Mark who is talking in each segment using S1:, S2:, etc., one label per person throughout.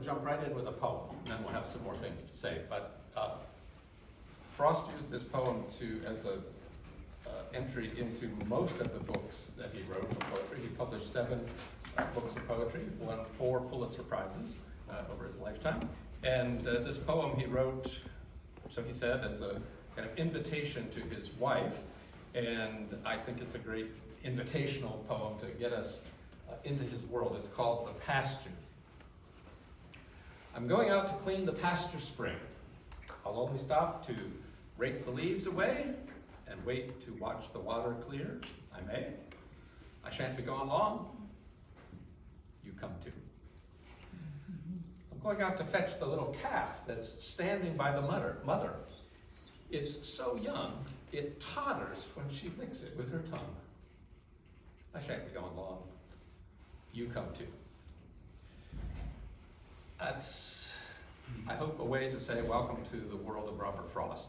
S1: jump right in with a poem, and then we'll have some more things to say. But Frost used this poem as a entry into most of the books that he wrote for poetry. He published 7 books of poetry, won 4 Pulitzer Prizes over his lifetime. And this poem he wrote, so he said, as a kind of invitation to his wife. And I think it's a great invitational poem to get us into his world. It's called The Pasture. I'm going out to clean the pasture spring. I'll only stop to rake the leaves away and wait to watch the water clear. I may. I shan't be gone long. You come too. I'm going out to fetch the little calf that's standing by the mother. It's so young, it totters when she licks it with her tongue. I shan't be gone long. You come too. That's, I hope, a way to say welcome to the world of Robert Frost.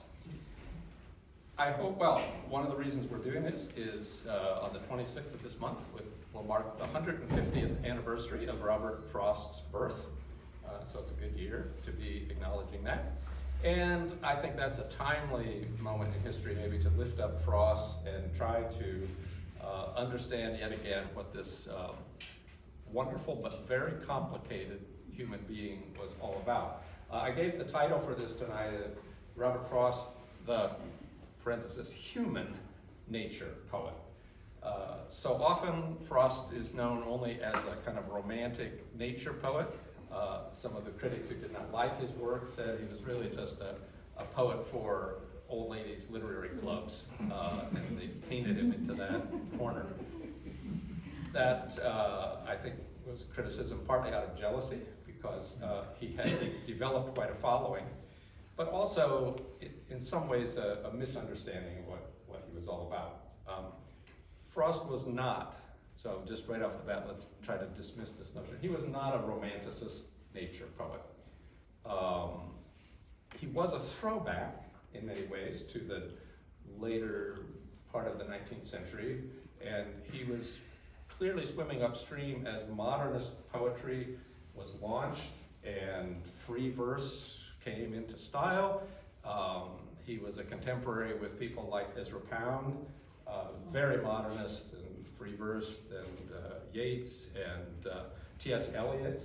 S1: I hope, well, one of the reasons we're doing this is on the 26th of this month, we'll mark the 150th anniversary of Robert Frost's birth. So it's a good year to be acknowledging that. And I think that's a timely moment in history maybe to lift up Frost and try to understand yet again what this wonderful but very complicated human being was all about. I gave the title for this tonight, Robert Frost, the parenthesis, human nature poet. So often Frost is known only as a kind of romantic nature poet. Some of the critics who did not like his work said he was really just a poet for old ladies' literary clubs, and they painted him into that corner. That, I think, was criticism partly out of jealousy, because he had developed quite a following, but also, in some ways, a misunderstanding of what he was all about. Frost was not, so just right off the bat, let's try to dismiss this notion. He was not a romanticist nature poet. He was a throwback, in many ways, to the later part of the 19th century, and he was clearly swimming upstream as modernist poetry was launched and free verse came into style. He was a contemporary with people like Ezra Pound, very modernist and free verse, and Yeats and T.S. Eliot.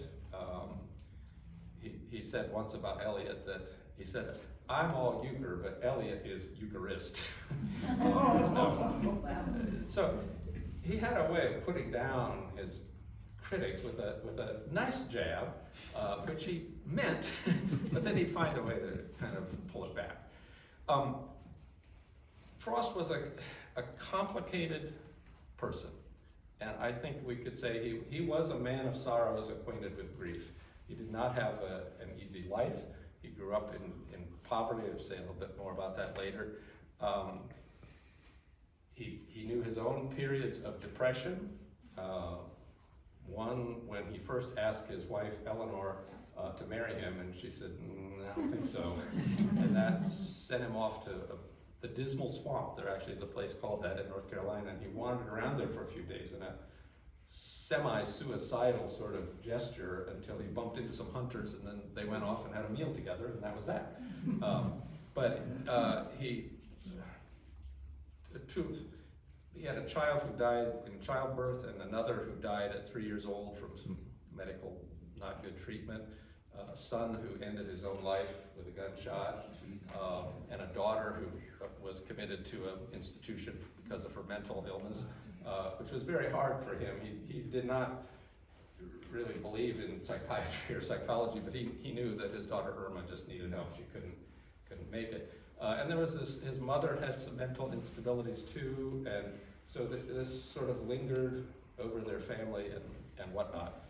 S1: He said once about Eliot that he said, "I'm all euchre, but Eliot is Eucharist." So he had a way of putting down his critics with a nice jab, which he meant, but then he'd find a way to kind of pull it back. Frost was a complicated person, and I think we could say he was a man of sorrows acquainted with grief. He did not have an easy life. He grew up in poverty. I'll say a little bit more about that later. He knew his own periods of depression. One when he first asked his wife Eleanor to marry him, and she said, "I don't think so," and that sent him off to the Dismal Swamp. There actually is a place called that in North Carolina, and he wandered around there for a few days in a semi-suicidal sort of gesture until he bumped into some hunters, and then they went off and had a meal together, and that was that. He had a child who died in childbirth and another who died at 3 years old from some medical not good treatment, a son who ended his own life with a gunshot, and a daughter who was committed to an institution because of her mental illness, which was very hard for him. He did not really believe in psychiatry or psychology, but he knew that his daughter Irma just needed help. She couldn't make it. And there was his mother had some mental instabilities too, and so this sort of lingered over their family and whatnot.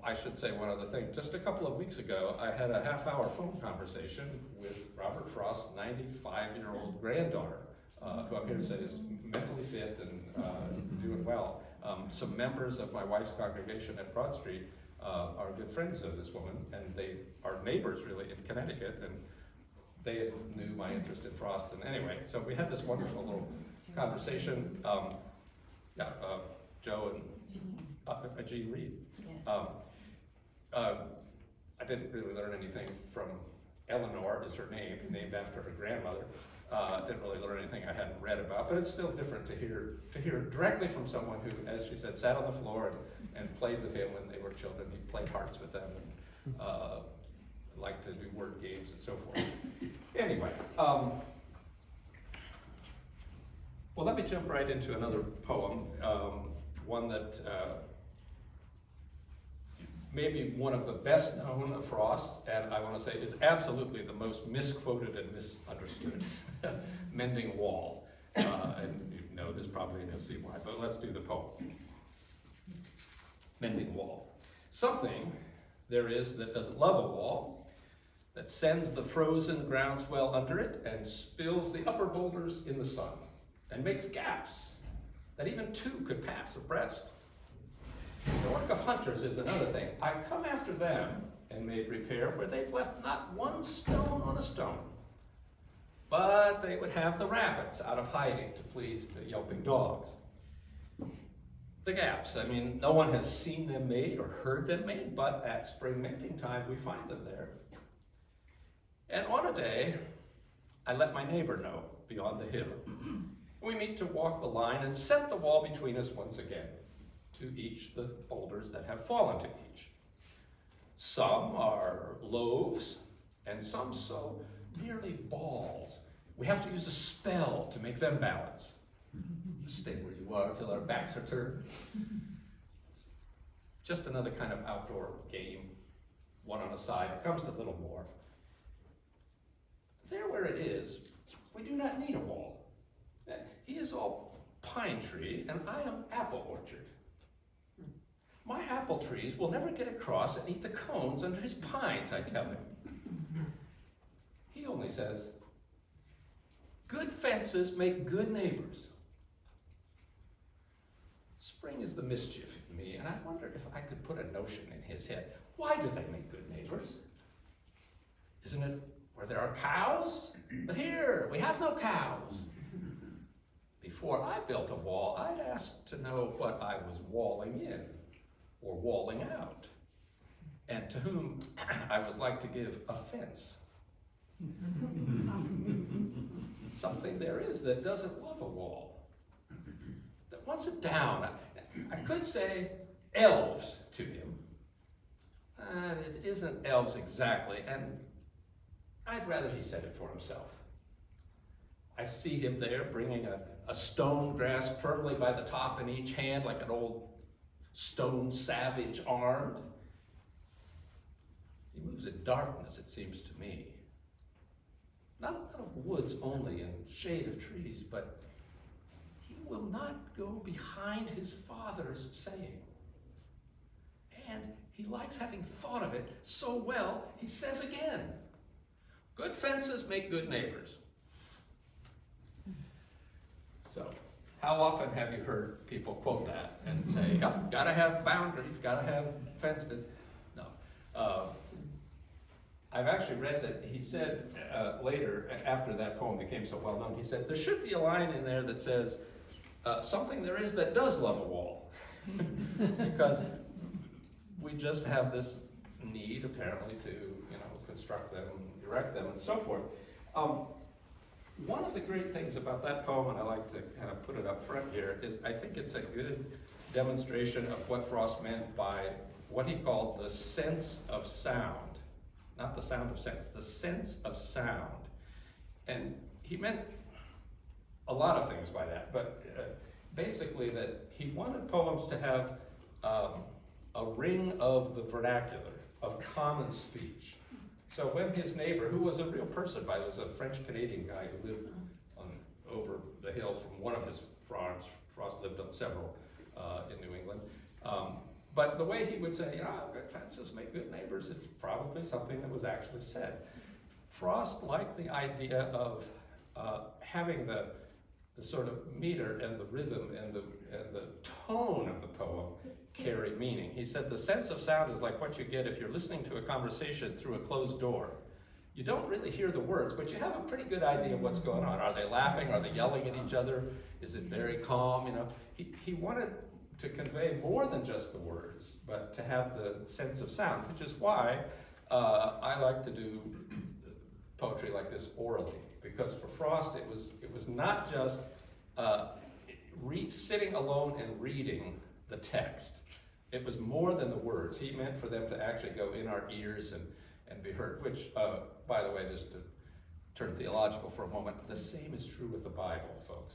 S1: I should say one other thing. Just a couple of weeks ago, I had a half-hour phone conversation with Robert Frost's 95-year-old granddaughter, who I'm here to say is mentally fit and doing well. Some members of my wife's congregation at Broad Street are good friends of this woman, and they are neighbors really in Connecticut, and they knew my interest in Frost. And anyway, so we had this wonderful little conversation. Joe and Jean Reed. I didn't really learn anything from Eleanor, is her name, named after her grandmother. Didn't really learn anything I hadn't read about, but it's still different to hear directly from someone who, as she said, sat on the floor and played with him when they were children. He played hearts with them and liked to do word games and so forth. Anyway, well, let me jump right into another poem, one that maybe one of the best known of Frost's, and I want to say is absolutely the most misquoted and misunderstood, Mending Wall. And you know this probably, and you'll see why, but let's do the poem. Mending Wall. Something there is that doesn't love a wall, that sends the frozen groundswell under it and spills the upper boulders in the sun, and makes gaps that even two could pass abreast. The work of hunters is another thing. I've come after them and made repair where they've left not one stone on a stone. But they would have the rabbits out of hiding to please the yelping dogs. The gaps, I mean, no one has seen them made or heard them made, but at spring mending time we find them there. And on a day, I let my neighbor know beyond the hill. We meet to walk the line and set the wall between us once again, to each the boulders that have fallen to each. Some are loaves, and some so nearly balls. We have to use a spell to make them balance. Stay where you are till our backs are turned. Just another kind of outdoor game, one on a side. It comes to little more. There where it is, we do not need a wall. He is all pine tree, and I am apple orchard. My apple trees will never get across and eat the cones under his pines, I tell him. He only says, good fences make good neighbors. Spring is the mischief in me, and I wonder if I could put a notion in his head. Why do they make good neighbors? Isn't it where there are cows? But here, we have no cows. Before I built a wall, I'd ask to know what I was walling in or walling out, and to whom I was like to give offense. Something there is that doesn't love a wall, that wants it down. I could say elves to him. It isn't elves exactly, and I'd rather he said it for himself. I see him there bringing a stone grasped firmly by the top in each hand like an old stone savage armed. He moves in darkness, it seems to me. Not out of woods only and shade of trees, but he will not go behind his father's saying. And he likes having thought of it so well, he says again, good fences make good neighbors. So, how often have you heard people quote that and say, oh, gotta have boundaries, gotta have fences? No. I've actually read that he said later, after that poem became so well known, he said, there should be a line in there that says, something there is that does love a wall. Because we just have this need, apparently, to construct them, erect them, and so forth. One of the great things about that poem, and I like to kind of put it up front here, is I think it's a good demonstration of what Frost meant by what he called the sense of sound. Not the sound of sense, the sense of sound. And he meant a lot of things by that, but basically that he wanted poems to have a ring of the vernacular, of common speech. So when his neighbor, who was a real person, by the way, was a French-Canadian guy who lived over the hill from one of his farms. Frost lived on several in New England. But the way he would say, good fences make good neighbors, it's probably something that was actually said. Frost liked the idea of having the sort of meter and the rhythm and the tone of the poem carry meaning. He said the sense of sound is like what you get if you're listening to a conversation through a closed door. You don't really hear the words, but you have a pretty good idea of what's going on. Are they laughing? Are they yelling at each other? Is it very calm? He wanted to convey more than just the words, but to have the sense of sound, which is why I like to do poetry like this orally, because for Frost it was not just sitting alone and reading the text. It was more than the words. He meant for them to actually go in our ears and be heard, which, by the way, just to turn theological for a moment, the same is true with the Bible, folks.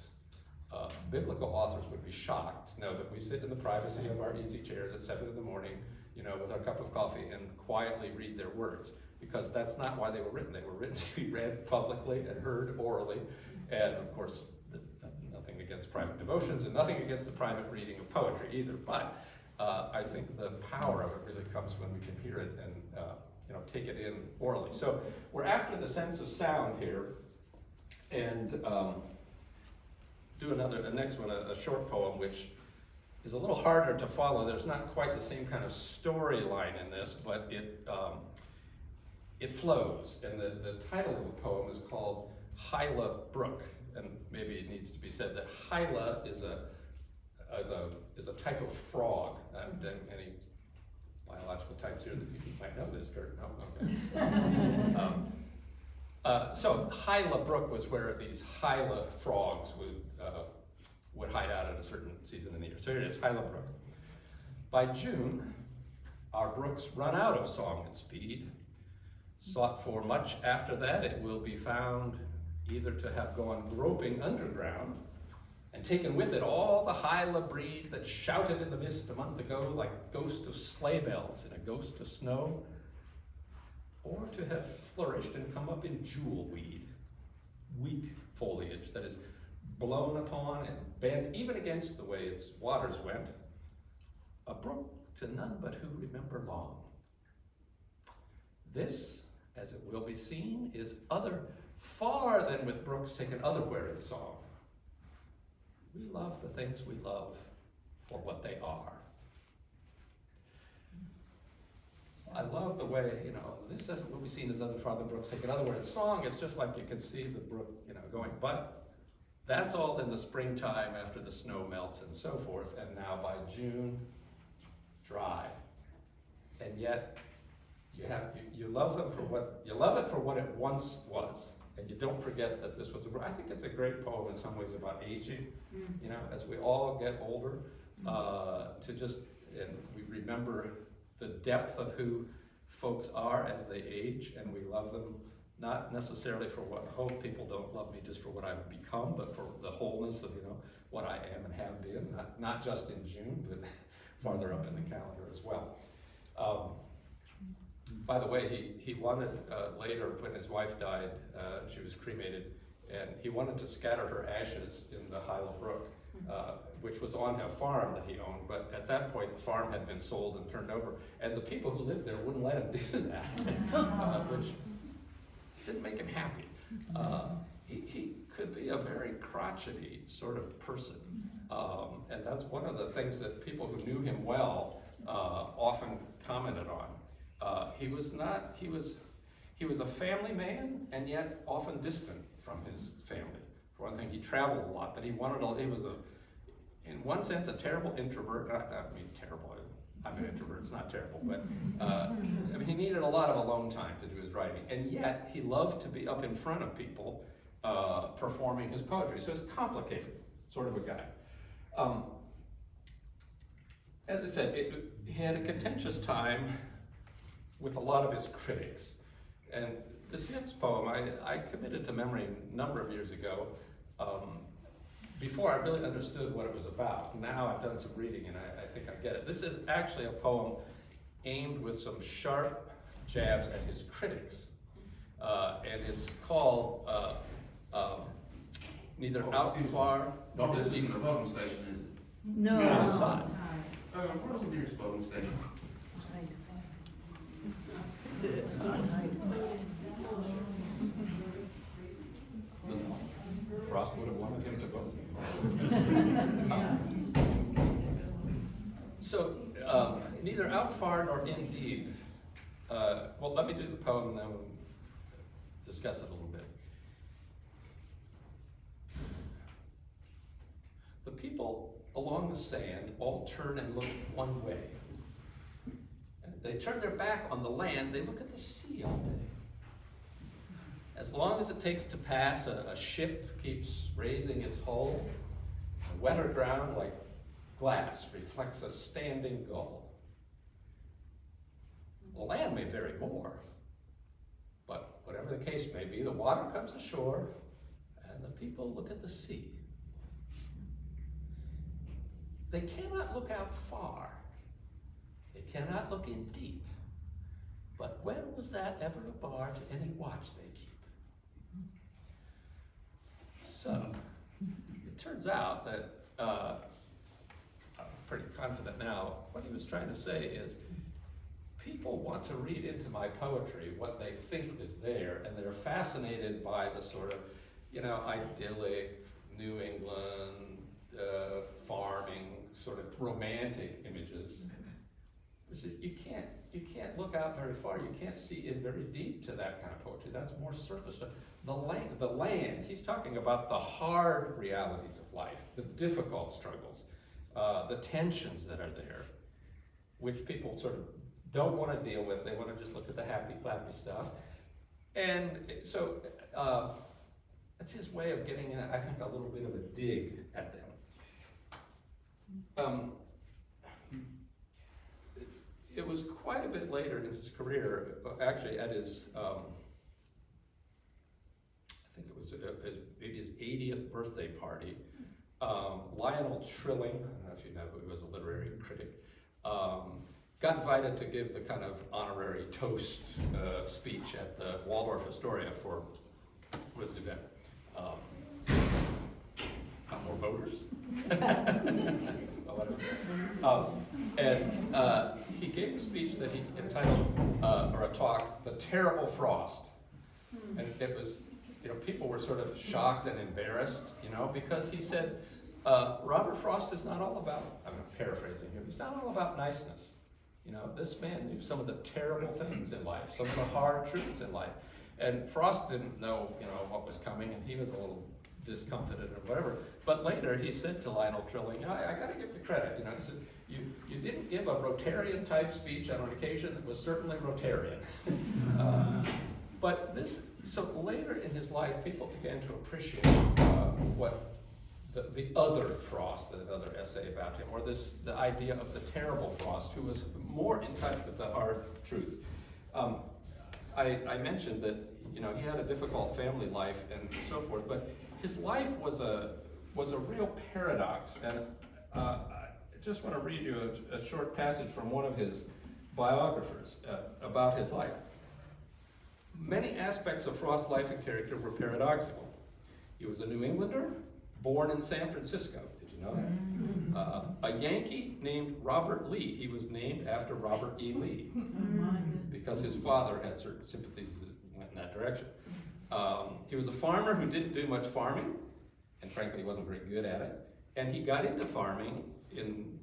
S1: Biblical authors would be shocked to know that we sit in the privacy of our easy chairs at 7 in the morning, with our cup of coffee and quietly read their words, because that's not why they were written. They were written to be read publicly and heard orally, and of course, nothing against private devotions and nothing against the private reading of poetry either, but I think the power of it really comes when we can hear it and take it in orally. So we're after the sense of sound here, and do the next one, a short poem, which is a little harder to follow. There's not quite the same kind of storyline in this, but it flows. And the title of the poem is called Hyla Brook, and maybe it needs to be said that Hyla is a type of frog. Any biological types here that you might know this, Kurt? No? Okay. So Hyla Brook was where these Hyla frogs would hide out at a certain season in the year. So here it is, Hyla Brook. By June, our brooks run out of song and speed. Sought for much after that, it will be found either to have gone groping underground and taken with it all the Hyla breed that shouted in the mist a month ago like ghost of sleigh bells in a ghost of snow, or to have flourished and come up in jewelweed, weak foliage that is blown upon and bent even against the way its waters went, a brook to none but who remember long. This, as it will be seen, is other far than with brooks taken otherwhere in song. We love the things we love for what they are. I love the way, this as it will be seen as other farther brooks taken otherwhere in song. It's just like you can see the brook, going, but that's all in the springtime after the snow melts and so forth, and now by June, dry. And yet, you love them for what it once was, and you don't forget that this was I think it's a great poem in some ways about aging, as we all get older, and we remember the depth of who folks are as they age, and we love them not necessarily for what, I hope people don't love me just for what I've become, but for the wholeness of, what I am and have been, not just in June, but farther up in the calendar as well. By the way, he wanted later, when his wife died, she was cremated, and he wanted to scatter her ashes in the Hyla Brook, which was on a farm that he owned, but at that point the farm had been sold and turned over, and the people who lived there wouldn't let him do that, which didn't make him happy. He could be a very crotchety sort of person, and that's one of the things that people who knew him well often commented on. He was a family man, and yet often distant from his family. For one thing, he traveled a lot, but he was in one sense, a terrible introvert. I mean, terrible. I'm an introvert. It's not terrible, but he needed a lot of alone time to do his writing, and yet he loved to be up in front of people performing his poetry. So it's complicated, sort of a guy. As I said, he had a contentious time with a lot of his critics, and this next poem I committed to memory a number of years ago. Before I really understood what it was about. Now I've done some reading and I think I get it. This is actually a poem aimed with some sharp jabs at his critics. And it's called Neither Out Far Nor
S2: This
S1: Deep.
S2: isn't a voting station, is it?
S3: No.
S1: No, it's not.
S2: Where's the nearest voting station?
S1: Frost would have wanted him to vote. So, neither out far nor in deep. Well, let me do the poem and then we'll discuss it a little bit. The people along the sand all turn and look one way. they turn their back on the land, they look at the sea all day. As long as it takes to pass, a ship keeps raising its hull. The wetter ground, like glass, reflects a standing gull. The land may vary more, but whatever the case may be, the water comes ashore, and the people look at the sea. They cannot look out far. They cannot look in deep. But when was that ever a bar to any watch they keep? So, it turns out that, I'm pretty confident now, what he was trying to say is, people want to read into my poetry what they think is there, and they're fascinated by the sort of, idyllic New England, farming, sort of romantic images. You can't look out very far. You can't see in very deep to that kind of poetry. That's more surface stuff. The land, he's talking about the hard realities of life, the difficult struggles, the tensions that are there, which people sort of don't want to deal with. They want to just look at the happy, clappy stuff. And so that's his way of getting, I think, a little bit of a dig at them. It was quite a bit later in his career, actually at his, I think it was maybe his 80th birthday party, Lionel Trilling, I don't know if you know who he was, a literary critic, got invited to give the kind of honorary toast speech at the Waldorf Astoria for, what is the event? Got more voters? He gave a speech that he entitled, or a talk, "The Terrible Frost." And it was, people were sort of shocked and embarrassed, because he said, Robert Frost is not all about, I'm paraphrasing here, he's not all about niceness. This man knew some of the terrible things in life, some of the hard truths in life. And Frost didn't know, what was coming, and he was a little discomfited or whatever. But later he said to Lionel Trilling, I gotta give you credit, he said, you didn't give a Rotarian type speech on an occasion that was certainly Rotarian. So later in his life, people began to appreciate what the other Frost, another essay about him, or the idea of the terrible Frost, who was more in touch with the hard truths. I mentioned that he had a difficult family life and so forth, but his life was a real paradox, and I just want to read you a short passage from one of his biographers about his life. Many aspects of Frost's life and character were paradoxical. He was a New Englander, born in San Francisco. Did you know that? A Yankee named Robert Lee. He was named after Robert E. Lee because his father had certain sympathies that went in that direction. He was a farmer who didn't do much farming, and frankly, he wasn't very good at it. And he got into farming in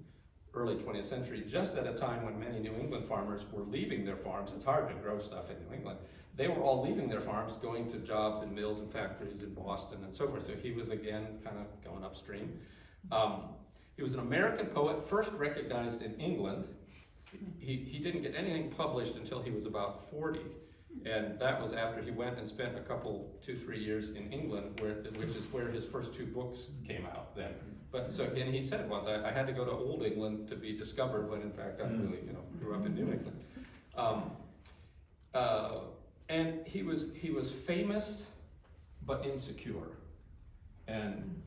S1: early 20th century, just at a time when many New England farmers were leaving their farms. It's hard to grow stuff in New England. They were all leaving their farms, going to jobs in mills and factories in Boston and so forth. So he was again kind of going upstream. He was an American poet, first recognized in England. He didn't get anything published until he was about 40. And that was after he went and spent a couple, 2-3 years in England, which is where his first 2 books came out then. But so, and he said once, I had to go to Old England to be discovered, when in fact I really, grew up in New England. And he was famous, but insecure. And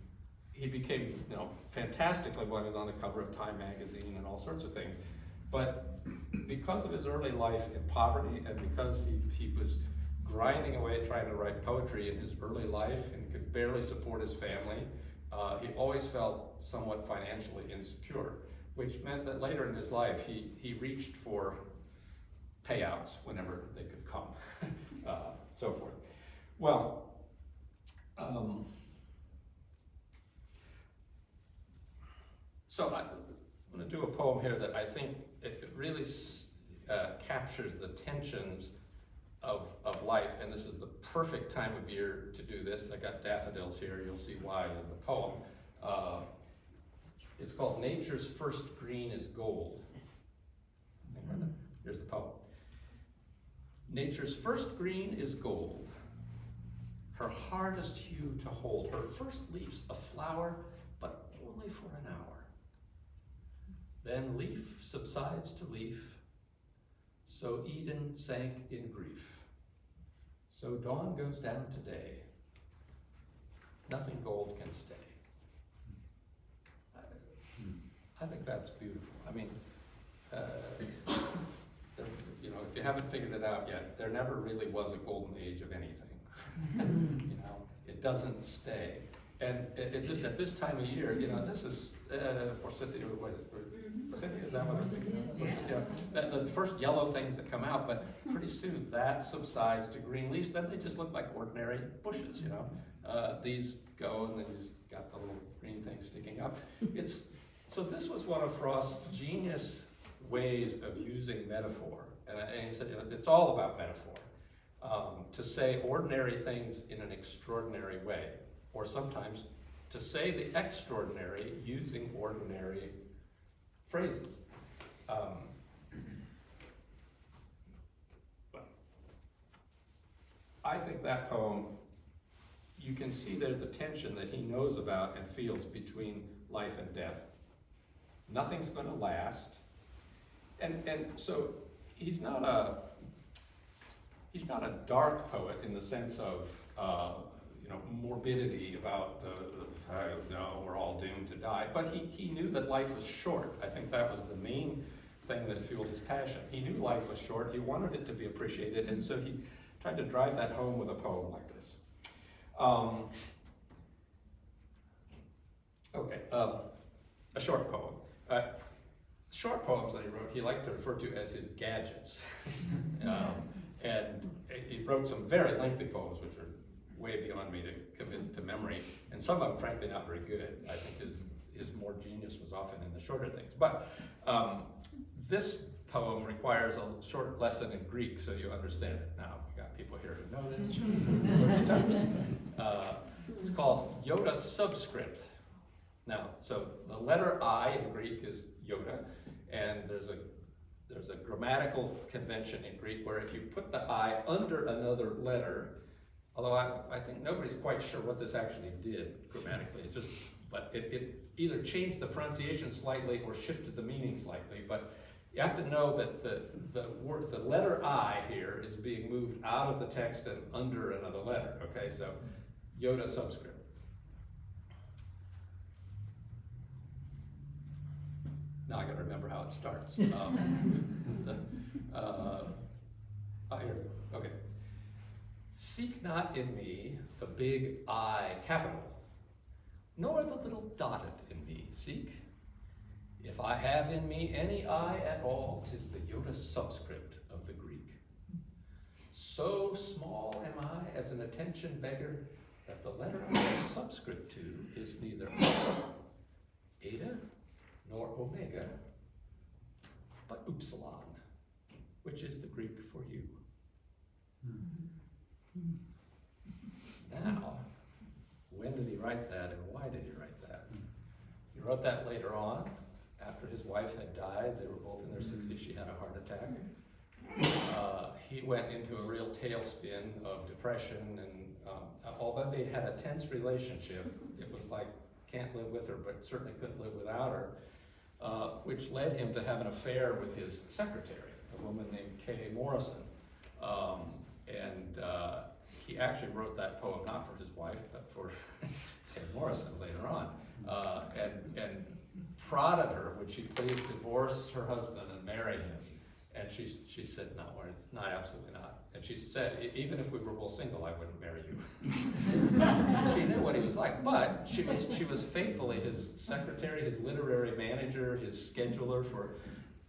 S1: he became, fantastically when he was on the cover of Time magazine and all sorts of things. But because of his early life in poverty, and because he was grinding away trying to write poetry in his early life and could barely support his family, he always felt somewhat financially insecure, which meant that later in his life he reached for payouts whenever they could come, so forth. Well, so I'm going to do a poem here that I think it really captures the tensions of life, and this is the perfect time of year to do this. I got daffodils here, you'll see why in the poem. It's called Nature's First Green is Gold. Here's the poem. Nature's first green is gold, her hardest hue to hold. Her first leaf's a flower, but only for an hour. Then leaf subsides to leaf, so Eden sank in grief. So dawn goes down today. Nothing gold can stay. I think that's beautiful. I mean, you know, if you haven't figured it out yet, there never really was a golden age of anything. You know, it doesn't stay. And it just at this time of year, you know, this is forsythia, what is it? Forsythia, is that what I'm thinking? Yeah. The first yellow things that come out, but pretty soon that subsides to green leaves. Then they just look like ordinary bushes, you know. These go and then you just got the little green things sticking up. So this was one of Frost's genius ways of using metaphor. And he said, you know, it's all about metaphor. To say ordinary things in an extraordinary way, or sometimes to say the extraordinary using ordinary phrases. I think that poem, you can see there the tension that he knows about and feels between life and death. Nothing's going to last. And so he's not a dark poet in the sense of you know, morbidity about no, we're all doomed to die. But he knew that life was short. I think that was the main thing that fueled his passion. He knew life was short. He wanted it to be appreciated, and so he tried to drive that home with a poem like this. A short poem. Short poems that he wrote, he liked to refer to as his gadgets. And he wrote some very lengthy poems, which are way beyond me to commit to memory, and some of them, frankly, not very good. I think his more genius was often in the shorter things. But this poem requires a short lesson in Greek, so you understand it. Now, we got people here who know this. It's called Yoda subscript. Now, so the letter I in Greek is Yoda, and there's a grammatical convention in Greek where if you put the I under another letter, although I think nobody's quite sure what this actually did grammatically, but it either changed the pronunciation slightly or shifted the meaning slightly, but you have to know that the letter I here is being moved out of the text and under another letter, okay? So, Yoda subscript. Now I gotta remember how it starts. Here, okay. Seek not in me the big I capital, nor the little dotted in me seek. If I have in me any I at all, 'tis the Yoda subscript of the Greek. So small am I as an attention beggar that the letter I am subscript to is neither eta nor omega, but upsilon, which is the Greek for you. Now, when did he write that and why did he write that? He wrote that later on, after his wife had died. They were both in their 60s. She had a heart attack. He went into a real tailspin of depression, and although they had a tense relationship, it was like, can't live with her, but certainly couldn't live without her, which led him to have an affair with his secretary, a woman named Kay Morrison. He actually wrote that poem not for his wife, but for Kay Morrison later on, and prodded her when she pleaded to divorce her husband and marry him. And she said, no, not, absolutely not. And she said, even if we were both single, I wouldn't marry you. She knew what he was like, but she was faithfully his secretary, his literary manager, his scheduler for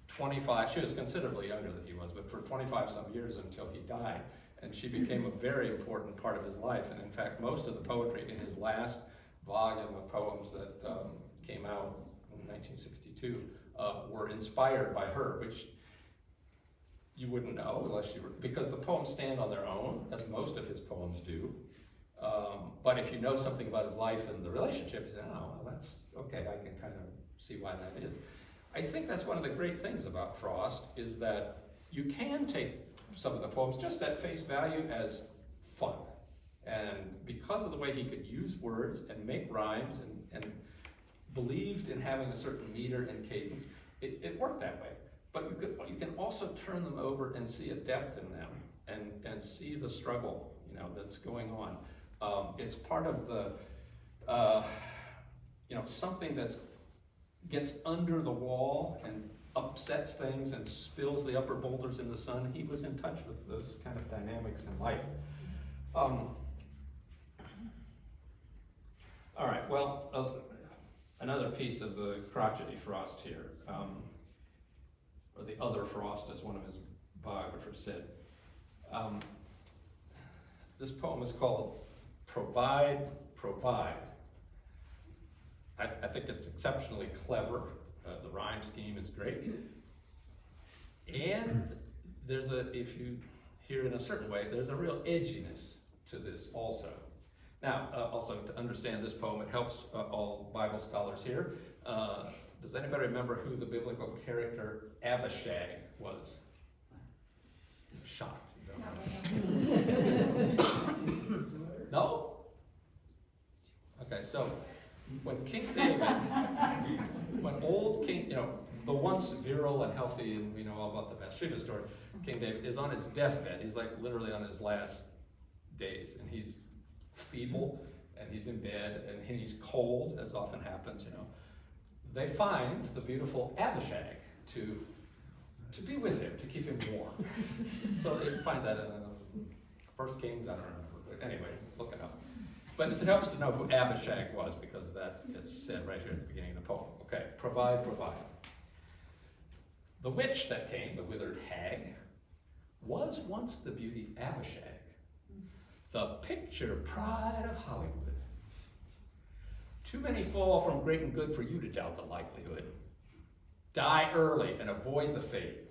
S1: 25, she was considerably younger than he was, but for 25 some years until he died. And she became a very important part of his life. And in fact, most of the poetry in his last volume of poems that came out in 1962 were inspired by her, which you wouldn't know unless you were, because the poems stand on their own, as most of his poems do. But if you know something about his life and the relationship, you say, oh, well, that's okay, I can kind of see why that is. I think that's one of the great things about Frost, is that you can take some of the poems just at face value as fun. And because of the way he could use words and make rhymes and believed in having a certain meter and cadence, it worked that way. But you can also turn them over and see a depth in them and see the struggle, that's going on. It's part of the, something that gets under the wall and upsets things and spills the upper boulders in the sun. He was in touch with those kind of dynamics in life. All right, well, another piece of the crotchety Frost here, or the other Frost, as one of his biographers said. This poem is called Provide, Provide. I think it's exceptionally clever. The rhyme scheme is great. And if you hear it in a certain way, there's a real edginess to this also. Now, also to understand this poem, it helps all Bible scholars here. Does anybody remember who the biblical character Abishag was? I'm shocked. No? Okay, so when King David, when old King, the once virile and healthy, and we know all about the Bathsheba story, King David is on his deathbed. He's like literally on his last days, and he's feeble, and he's in bed, and he's cold, as often happens, They find the beautiful Abishag to be with him, to keep him warm. So they find that in 1 Kings, I don't remember, but anyway, look it up. But it helps to know who Abishag was, because that gets said right here at the beginning of the poem. Okay, provide, provide. The witch that came, the withered hag, was once the beauty Abishag, the picture pride of Hollywood. Too many fall from great and good for you to doubt the likelihood. Die early and avoid the fate.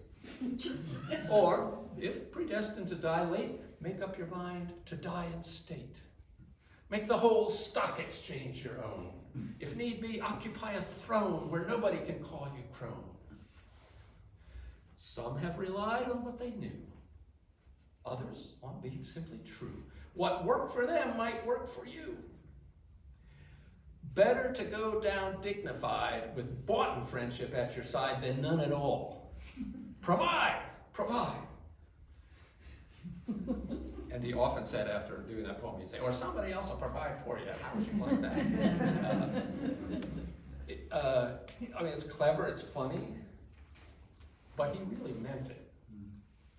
S1: Or, if predestined to die late, make up your mind to die in state. Make the whole stock exchange your own. If need be, occupy a throne where nobody can call you crone. Some have relied on what they knew. Others on being simply true. What worked for them might work for you. Better to go down dignified with boughten friendship at your side than none at all. Provide, provide. And he often said after doing that poem, he'd say, or somebody else will provide for you. How would you like that? It's clever, it's funny, but he really meant it.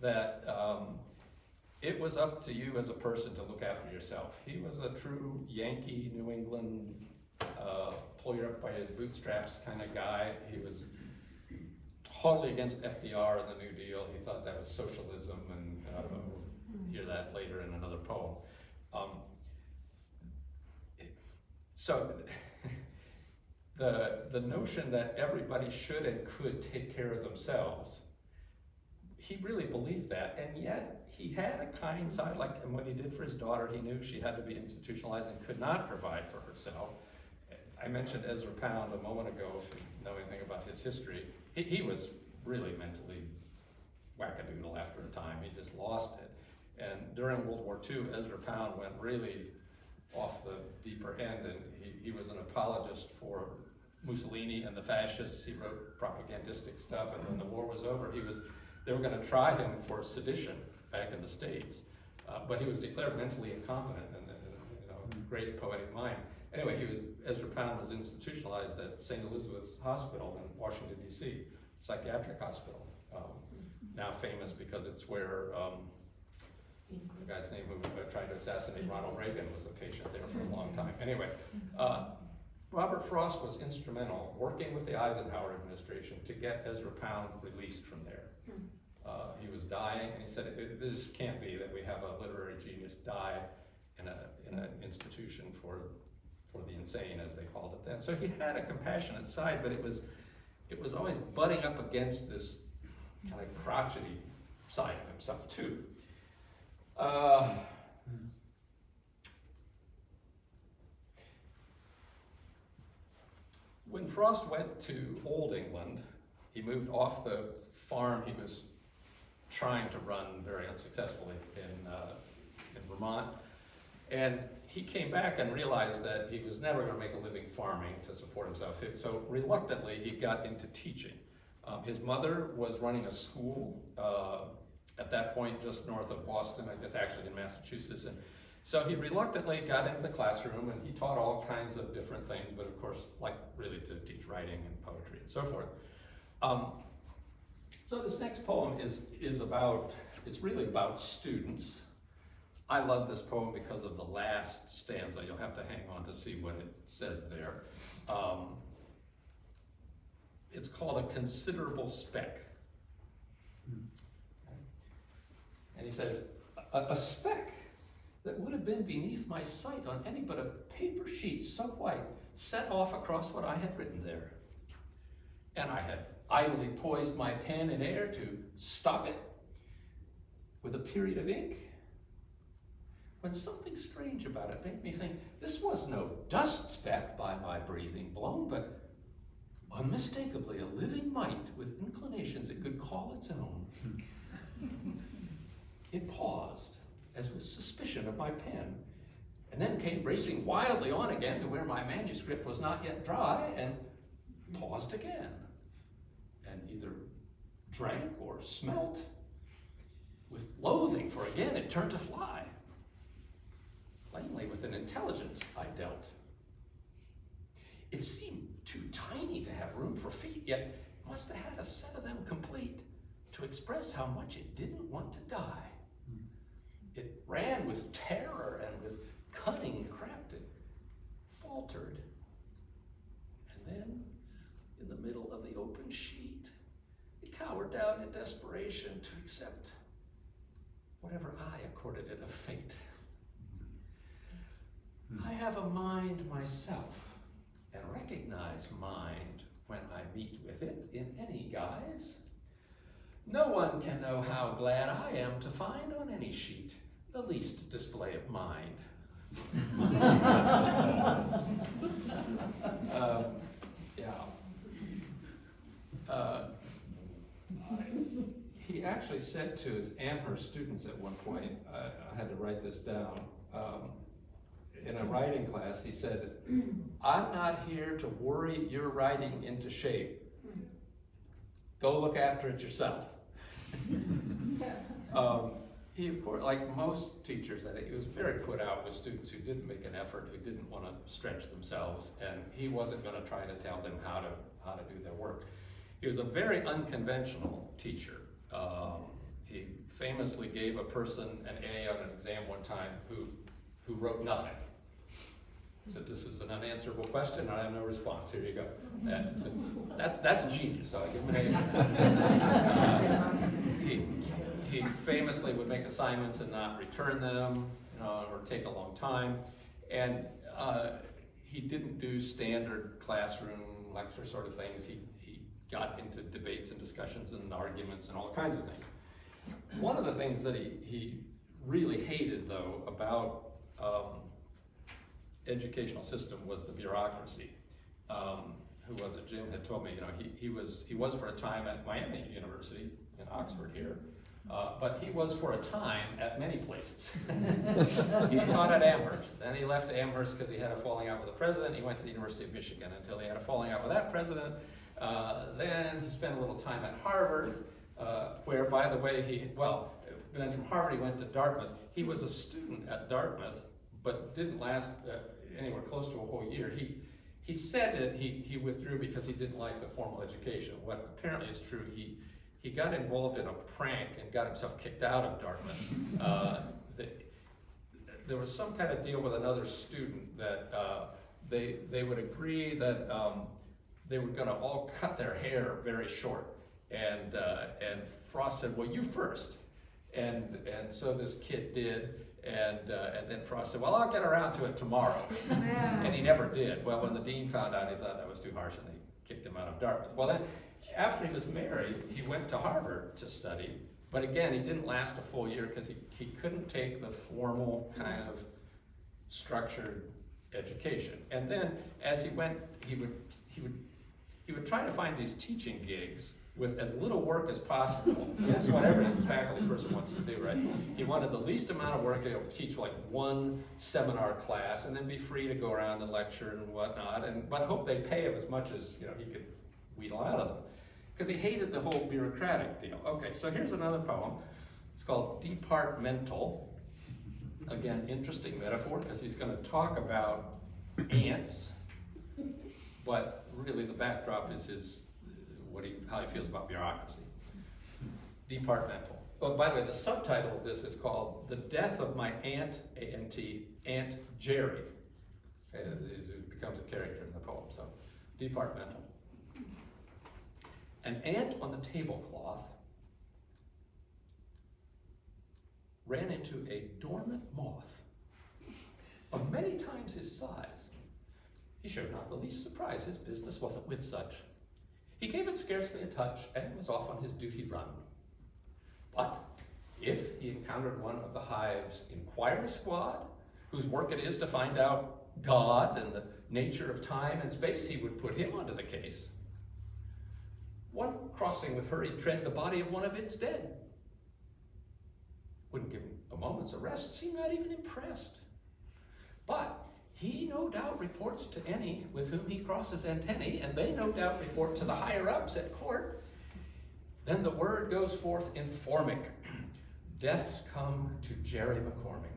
S1: That it was up to you as a person to look after yourself. He was a true Yankee, New England, pull you up by his bootstraps kind of guy. He was totally against FDR and the New Deal. He thought that was socialism, and we'll hear that later in another poem. So the notion that everybody should and could take care of themselves, he really believed that, and yet he had a kind side, like what he did for his daughter. He knew she had to be institutionalized and could not provide for herself. I mentioned Ezra Pound a moment ago, if you know anything about his history. He was really mentally wackadoodle after a time. He just lost it. And during World War II, Ezra Pound went really off the deeper end, and he was an apologist for Mussolini and the fascists. He wrote propagandistic stuff, and when the war was over, they were going to try him for sedition back in the States, but he was declared mentally incompetent and great poetic mind. Anyway, Ezra Pound was institutionalized at St. Elizabeth's Hospital in Washington, D.C., psychiatric hospital, now famous because it's where the guy's name who tried to assassinate Ronald Reagan was a patient there for a long time. Anyway, Robert Frost was instrumental working with the Eisenhower administration to get Ezra Pound released from there. He was dying, and he said, this can't be that we have a literary genius die in an institution for the insane, as they called it then. So he had a compassionate side, but it was always butting up against this kind of crotchety side of himself too. When Frost went to Old England, he moved off the farm he was trying to run very unsuccessfully in Vermont. And he came back and realized that he was never going to make a living farming to support himself. So reluctantly, he got into teaching. His mother was running a school at that point just north of Boston, I guess actually in Massachusetts. And so he reluctantly got into the classroom and he taught all kinds of different things, but of course, like really to teach writing and poetry and so forth. So this next poem is about, it's really about students. I love this poem because of the last stanza. You'll have to hang on to see what it says there. It's called A Considerable Speck. And he says, a speck that would have been beneath my sight on any but a paper sheet so white set off across what I had written there. And I had idly poised my pen in air to stop it with a period of ink, when something strange about it made me think this was no dust speck by my breathing blown, but unmistakably a living mite with inclinations it could call its own. It paused, as with suspicion of my pen, and then came racing wildly on again to where my manuscript was not yet dry, and paused again, and either drank or smelt with loathing, for again it turned to fly. Plainly with an intelligence I dealt. It seemed too tiny to have room for feet, yet must have had a set of them complete to express how much it didn't want to die. It ran with terror and with cunning crafted, faltered, and then in the middle of the open sheet, it cowered down in desperation to accept whatever I accorded it of fate. I have a mind myself, and recognize mind when I meet with it in any guise. No one can know how glad I am to find on any sheet the least display of mind. He actually said to his Amherst students at one point, I had to write this down, in a writing class, he said, I'm not here to worry your writing into shape. Go look after it yourself. He, of course, like most teachers, I think he was very put out with students who didn't make an effort, who didn't want to stretch themselves, and he wasn't going to try to tell them how to do their work. He was a very unconventional teacher. He famously gave a person an A on an exam one time who wrote nothing. He said, this is an unanswerable question, and I have no response. Here you go. That's genius, so I give him an A. He famously would make assignments and not return them, or take a long time. And he didn't do standard classroom lecture sort of things. He got into debates and discussions and arguments and all kinds of things. One of the things that he really hated, though, about educational system was the bureaucracy. Who was it? Jim had told me, he was for a time at Miami University in Oxford here, but he was for a time at many places. He taught at Amherst, then he left Amherst because he had a falling out with the president. He went to the University of Michigan until he had a falling out with that president. Then he spent a little time at Harvard, where, by the way, then from Harvard he went to Dartmouth. He was a student at Dartmouth, but didn't last anywhere close to a whole year. He said that he withdrew because he didn't like the formal education. What apparently is true, he got involved in a prank and got himself kicked out of Dartmouth. There was some kind of deal with another student that they would agree that they were going to all cut their hair very short, and Frost said, "Well, you first," and so this kid did. And then Frost said, "Well, I'll get around to it tomorrow." And he never did. Well, when the dean found out, he thought that was too harsh, and they kicked him out of Dartmouth. Well, then, after he was married, he went to Harvard to study. But again, he didn't last a full year because he couldn't take the formal kind of structured education. And then, as he went, he would try to find these teaching gigs with as little work as possible. That's what every faculty person wants to do, right? He wanted the least amount of work. He'll teach like one seminar class and then be free to go around and lecture and whatnot, but hope they pay him as much as he could wheedle out of them. Because he hated the whole bureaucratic deal. Okay, so here's another poem. It's called Departmental. Again, interesting metaphor, because he's going to talk about ants, but really the backdrop is how he feels about bureaucracy. Departmental. Oh, by the way, the subtitle of this is called The Death of My Aunt, A-N-T, Aunt Jerry. Okay, it becomes a character in the poem, so departmental. An ant on the tablecloth ran into a dormant moth of many times his size. He showed not the least surprise. His business wasn't with such. He gave it scarcely a touch and was off on his duty run. But if he encountered one of the hive's inquiry squad, whose work it is to find out God and the nature of time and space, he would put him onto the case. One crossing with hurried tread the body of one of its dead. Wouldn't give him a moment's arrest, seemed not even impressed. But he no doubt reports to any with whom he crosses antennae, and they no doubt report to the higher-ups at court. Then the word goes forth in Formic. Death's come to Jerry McCormick,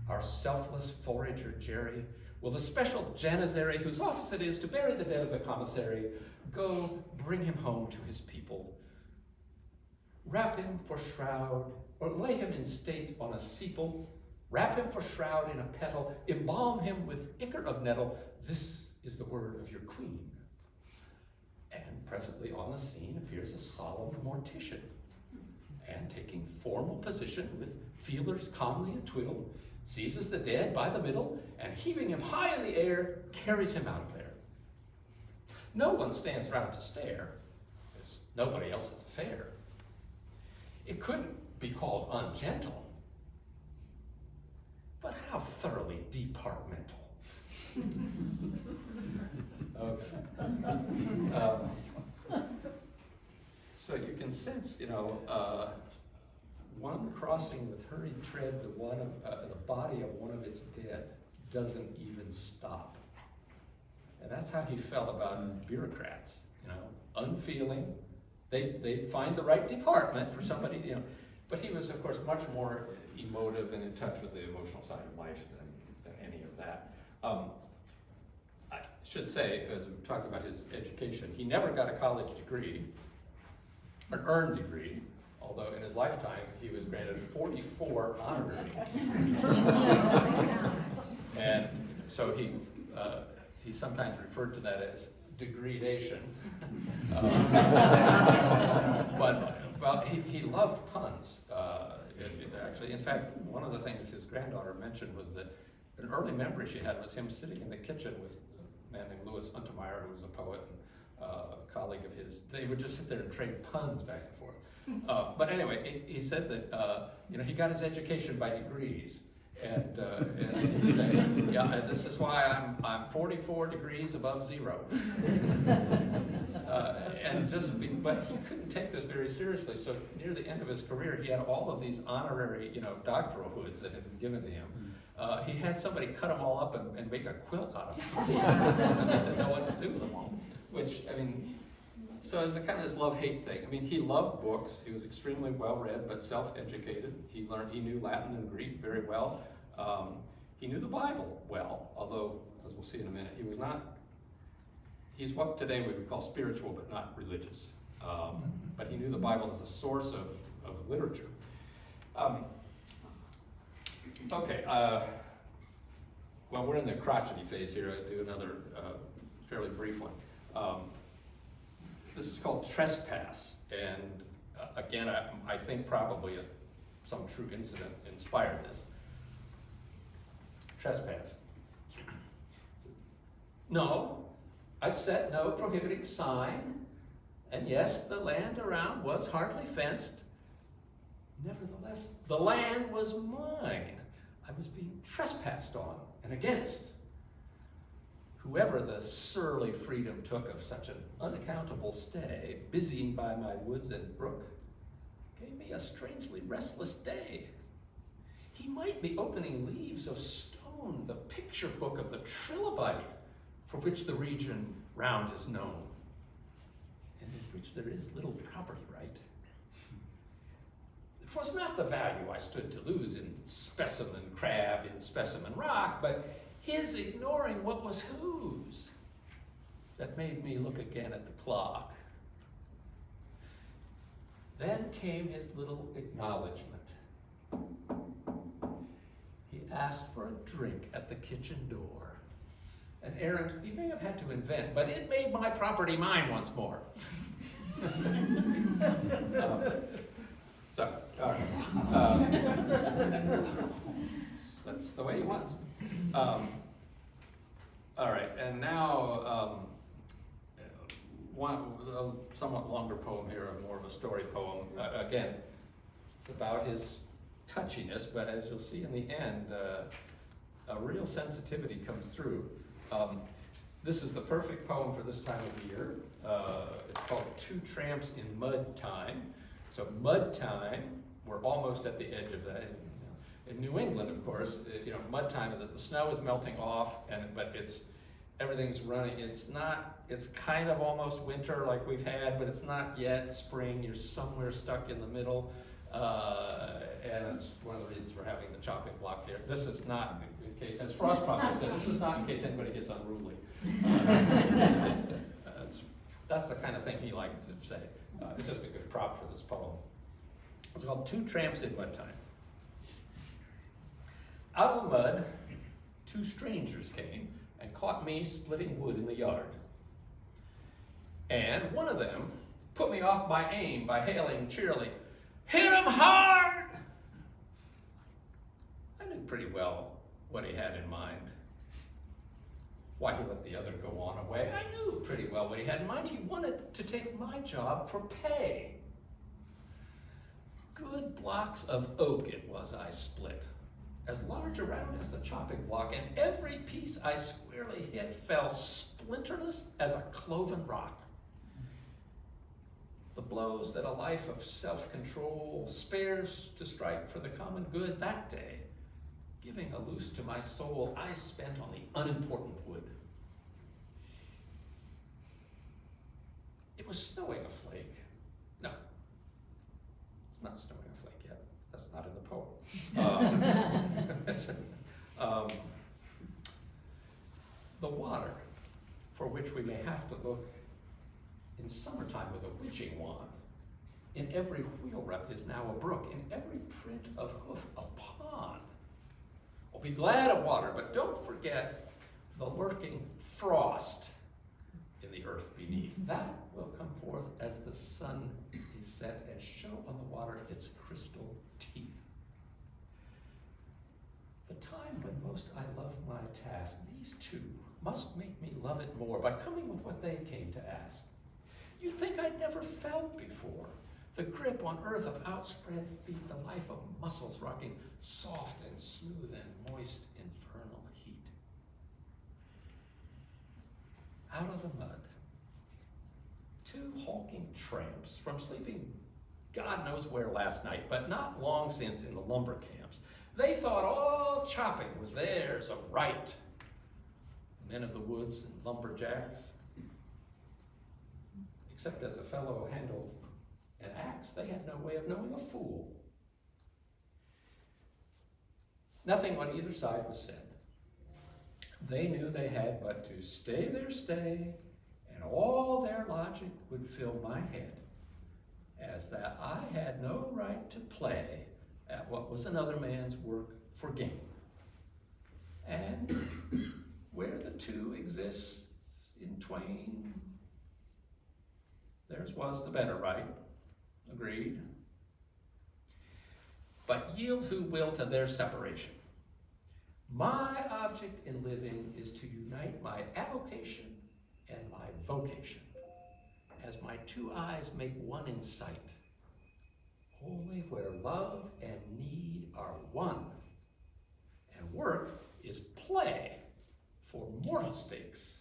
S1: our selfless forager Jerry. Will the special janizary, whose office it is to bury the dead of the commissary, go bring him home to his people. Wrap him for shroud, or lay him in state on a steeple. Wrap him for shroud in a petal, embalm him with ichor of nettle. This is the word of your queen. And presently on the scene appears a solemn mortician, and taking formal position with feelers calmly a twiddle, seizes the dead by the middle, and heaving him high in the air, carries him out of there. No one stands round to stare. It's nobody else's affair. It couldn't be called ungentle, but how thoroughly departmental. So you can sense, one crossing with hurried tread the body of one of its dead doesn't even stop. And that's how he felt about bureaucrats, unfeeling. They'd find the right department for somebody, but he was, of course, much more emotive and in touch with the emotional side of life than any of that. I should say, as we talked about his education, he never got a college degree, an earned degree, although in his lifetime he was granted 44 honor degrees. And so he sometimes referred to that as degradation. But he loved puns. Actually, in fact, one of the things his granddaughter mentioned was that an early memory she had was him sitting in the kitchen with a man named Louis Untermeyer, who was a poet and a colleague of his. They would just sit there and trade puns back and forth. But anyway, he said that he got his education by degrees. And he'd say, yeah, this is why I'm 44 degrees above zero. But he couldn't take this very seriously. So near the end of his career, he had all of these honorary, doctoral hoods that had been given to him. He had somebody cut them all up and make a quilt out of them because he didn't know what to do with them all. So it was a kind of this love-hate thing. He loved books. He was extremely well-read, but self-educated. He knew Latin and Greek very well. He knew the Bible well, although, as we'll see in a minute, he's what today we would call spiritual, but not religious. But he knew the Bible as a source of literature. Well, we're in the crotchety phase here. I'll do another fairly brief one. This is called Trespass, and again, I think probably some true incident inspired this. Trespass. No, I'd set no prohibiting sign, and yes, the land around was hardly fenced. Nevertheless, the land was mine. I was being trespassed on and against. whoever the surly freedom took of such an unaccountable stay, busying by my woods and brook, gave me a strangely restless day. He might be opening leaves of stone, the picture book of the trilobite, for which the region round is known, and in which there is little property right. It was not the value I stood to lose in specimen crab, in specimen rock, but his ignoring what was whose that made me look again at the clock. Then came his little acknowledgement. He asked for a drink at the kitchen door. An errand he may have had to invent, but it made my property mine once more. That's the way he was. All right, and now a somewhat longer poem here, more of a story poem. Again, it's about his touchiness, but as you'll see in the end, a real sensitivity comes through. This is the perfect poem for this time of year. It's called Two Tramps in Mud Time. So mud time, we're almost at the edge of that. In New England, of course, mud time, the snow is melting off, but everything's running. It's kind of almost winter like we've had, but it's not yet spring. You're somewhere stuck in the middle. And it's one of the reasons for having the chopping block here. This is not, as Frost probably said, this is not in case anybody gets unruly. That's the kind of thing he liked to say. It's just a good prop for this poem. It's called Two Tramps in Mud Time. Out of the mud, two strangers came and caught me splitting wood in the yard. And one of them put me off my aim by hailing cheerily, "Hit him hard!" I knew pretty well what he had in mind. Why he let the other go on away, I knew pretty well what he had in mind. He wanted to take my job for pay. Good blocks of oak it was I split, as large around as the chopping block, and every piece I squarely hit fell splinterless as a cloven rock. The blows that a life of self-control spares to strike for the common good, that day, giving a loose to my soul, I spent on the unimportant wood. It was snowing a flake. No, it's not snowing a flake yet. That's not in the poem. The water, for which we may have to look in summertime with a witching wand, in every wheel rut is now a brook, in every print of hoof a pond. We'll be glad of water, but don't forget the lurking frost in the earth beneath. That will come forth as the sun is set and show on the water its crystal teeth. The time when most I love my task, these two must make me love it more by coming with what they came to ask. You think I'd never felt before the grip on earth of outspread feet, the life of muscles rocking soft and smooth and moist infernal heat. Out of the mud, two hulking tramps from sleeping God knows where last night, but not long since in the lumber camps. They thought all chopping was theirs of right. Men of the woods and lumberjacks. Except as a fellow handled an axe, they had no way of knowing a fool. Nothing on either side was said. They knew they had but to stay their stay, and all their logic would fill my head, as that I had no right to play at what was another man's work for gain. And where the two exist in twain, theirs was the better right, agreed. But yield who will to their separation. My object in living is to unite my avocation and my vocation, as my two eyes make one in sight, only where love and need are one, and work is play for mortal sakes,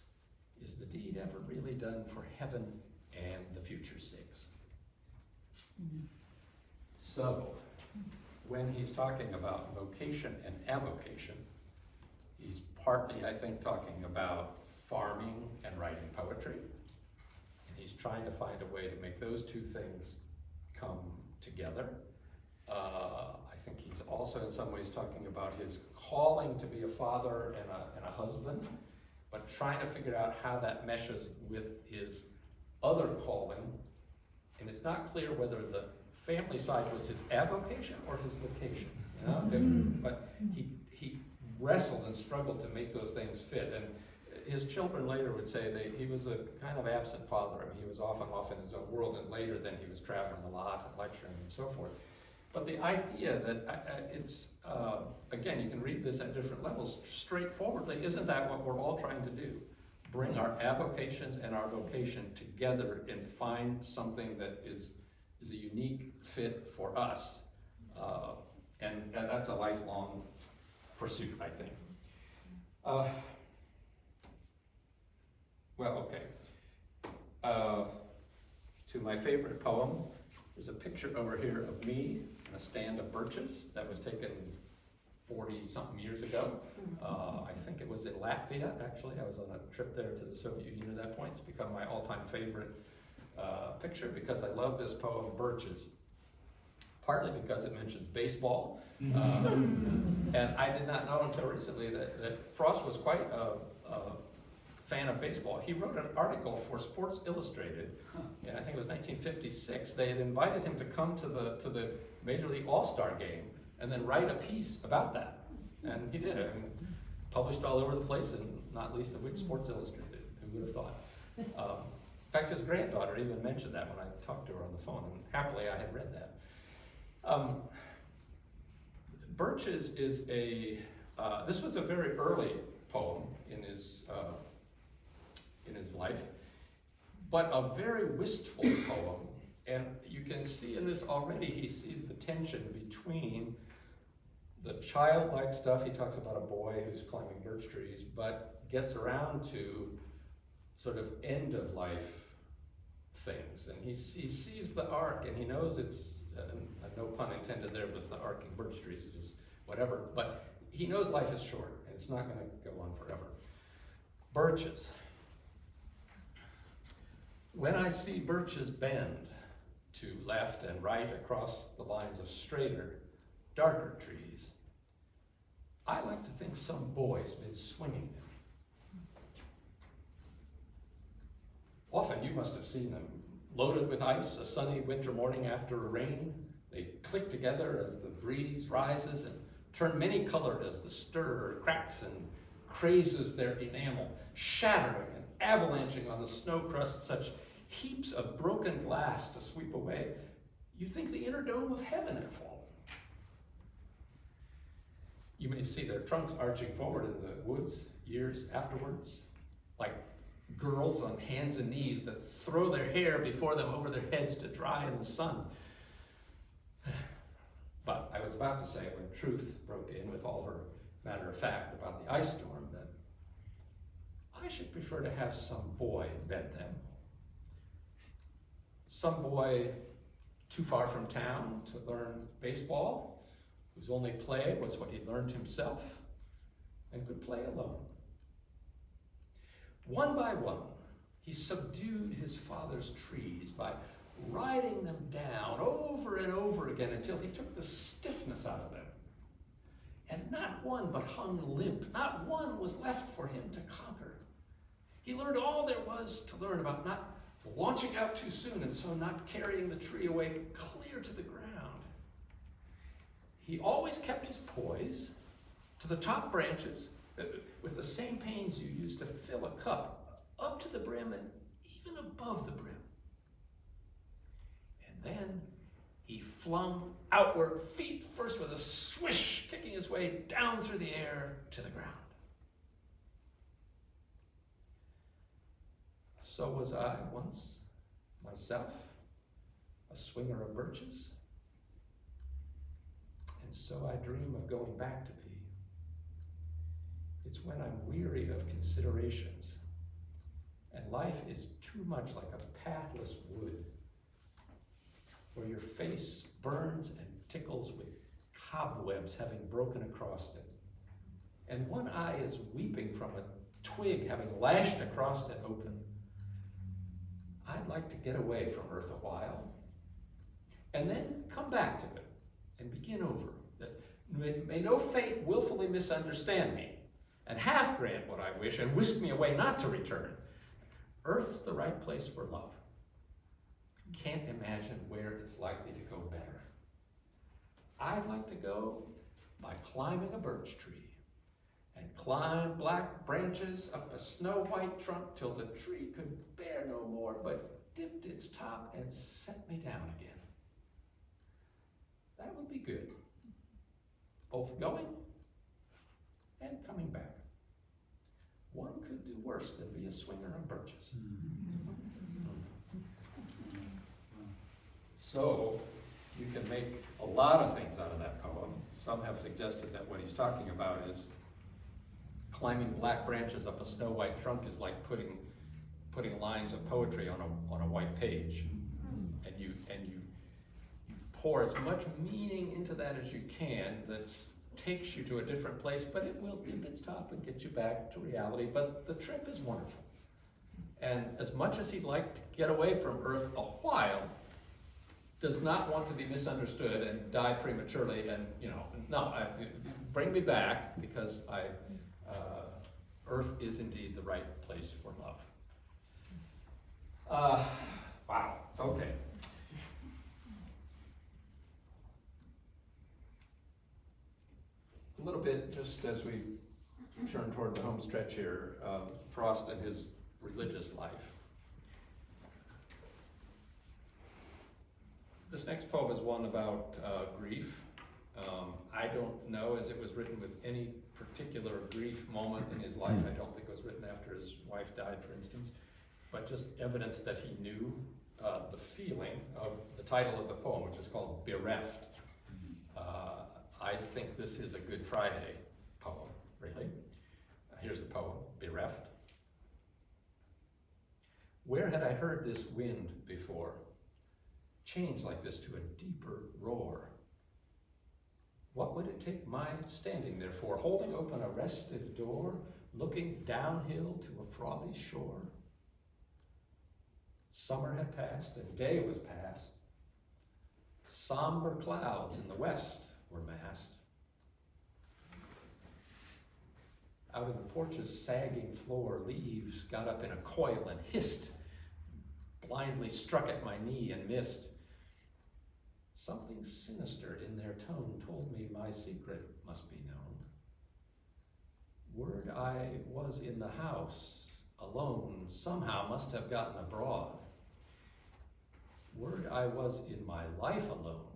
S1: is the deed ever really done for heaven and the future's sakes? So, when he's talking about vocation and avocation, he's partly, I think, talking about farming and writing poetry. And he's trying to find a way to make those two things come together. I think he's also in some ways talking about his calling to be a father and a husband, but trying to figure out how that meshes with his other calling. And it's not clear whether the family side was his avocation or his vocation, you know? But he wrestled and struggled to make those things fit. And his children later would say he was a kind of absent father. I mean, he was often off in his own world, and later then he was traveling a lot and lecturing and so forth. But the idea that it's, again, you can read this at different levels, straightforwardly, isn't that what we're all trying to do? Bring our avocations and our vocation together and find something that is a unique fit for us. And that's a lifelong pursuit, I think. Well, okay. To my favorite poem, there's a picture over here of me in a stand of birches that was taken 40-something years ago. I think it was in Latvia, actually. I was on a trip there to the Soviet Union at that point. It's become my all-time favorite picture because I love this poem, Birches. Partly because it mentions baseball. And I did not know until recently that Frost was quite a fan of baseball. He wrote an article for Sports Illustrated, and I think it was 1956. They had invited him to come to the Major League All-Star game and then write a piece about that. And he did. I mean, published all over the place, and not least of which Sports Illustrated. Who would have thought? In fact, his granddaughter even mentioned that when I talked to her on the phone, and happily I had read that. Birches is this was a very early poem in his life, but a very wistful poem. And you can see in this already, he sees the tension between the childlike stuff. He talks about a boy who's climbing birch trees, but gets around to sort of end of life things. And he sees the arc, and he knows it's, no pun intended there with the arcing birch trees, just whatever, but he knows life is short, and it's not gonna go on forever. Birches. When I see birches bend to left and right across the lines of straighter, darker trees, I like to think some boy's been swinging them. Often you must have seen them loaded with ice, a sunny winter morning after a rain. They click together as the breeze rises and turn many-colored as the stir cracks and crazes their enamel, shattering and avalanching on the snow crust such heaps of broken glass to sweep away. You think the inner dome of heaven had fallen. You may see their trunks arching forward in the woods years afterwards, like girls on hands and knees that throw their hair before them over their heads to dry in the sun. But I was about to say, when truth broke in with all her matter of fact about the ice storm, that I should prefer to have some boy bend them. Some boy too far from town to learn baseball, whose only play was what he learned himself, and could play alone. One by one, he subdued his father's trees by riding them down over and over again until he took the stiffness out of them. And not one but hung limp. Not one was left for him to conquer. He learned all there was to learn about not launching out too soon and so not carrying the tree away clear to the ground. He always kept his poise to the top branches with the same pains you use to fill a cup, up to the brim and even above the brim. And then he flung outward, feet first with a swish, kicking his way down through the air to the ground. So was I once, myself, a swinger of birches. And so I dream of going back to be. It's when I'm weary of considerations, and life is too much like a pathless wood, where your face burns and tickles with cobwebs having broken across it, and one eye is weeping from a twig having lashed across it open. I'd like to get away from earth a while, and then come back to it and begin over. May no fate willfully misunderstand me, and half grant what I wish, and whisk me away not to return. Earth's the right place for love. Can't imagine where it's likely to go better. I'd like to go by climbing a birch tree, and climb black branches up a snow-white trunk till the tree could bear no more, but dipped its top and set me down again. That would be good, both going and coming back. One could do worse than be a swinger on birches. So, you can make a lot of things out of that poem. Some have suggested that what he's talking about is climbing black branches up a snow-white trunk is like putting lines of poetry on a white page, and you pour as much meaning into that as you can that takes you to a different place, but it will dip its top and get you back to reality. But the trip is wonderful, and as much as he'd like to get away from Earth a while, does not want to be misunderstood and die prematurely. And bring me back, because Earth is indeed the right place for love. Wow, okay. A little bit, just as we turn toward the home stretch here, Frost and his religious life. This next poem is one about grief. I don't know, as it was written with any particular grief moment in his life. I don't think it was written after his wife died, for instance, but just evidence that he knew the feeling of the title of the poem, which is called Bereft. I think this is a Good Friday poem, really. Here's the poem, Bereft. Where had I heard this wind before? Change like this to a deeper roar. What would it take my standing there for, holding open a restive door, looking downhill to a frothy shore? Summer had passed and day was past. Somber clouds in the west were massed. Out of the porch's sagging floor, leaves got up in a coil and hissed, blindly struck at my knee and missed. Something sinister in their tone told me my secret must be known. Word I was in the house, alone, somehow must have gotten abroad. Word I was in my life alone.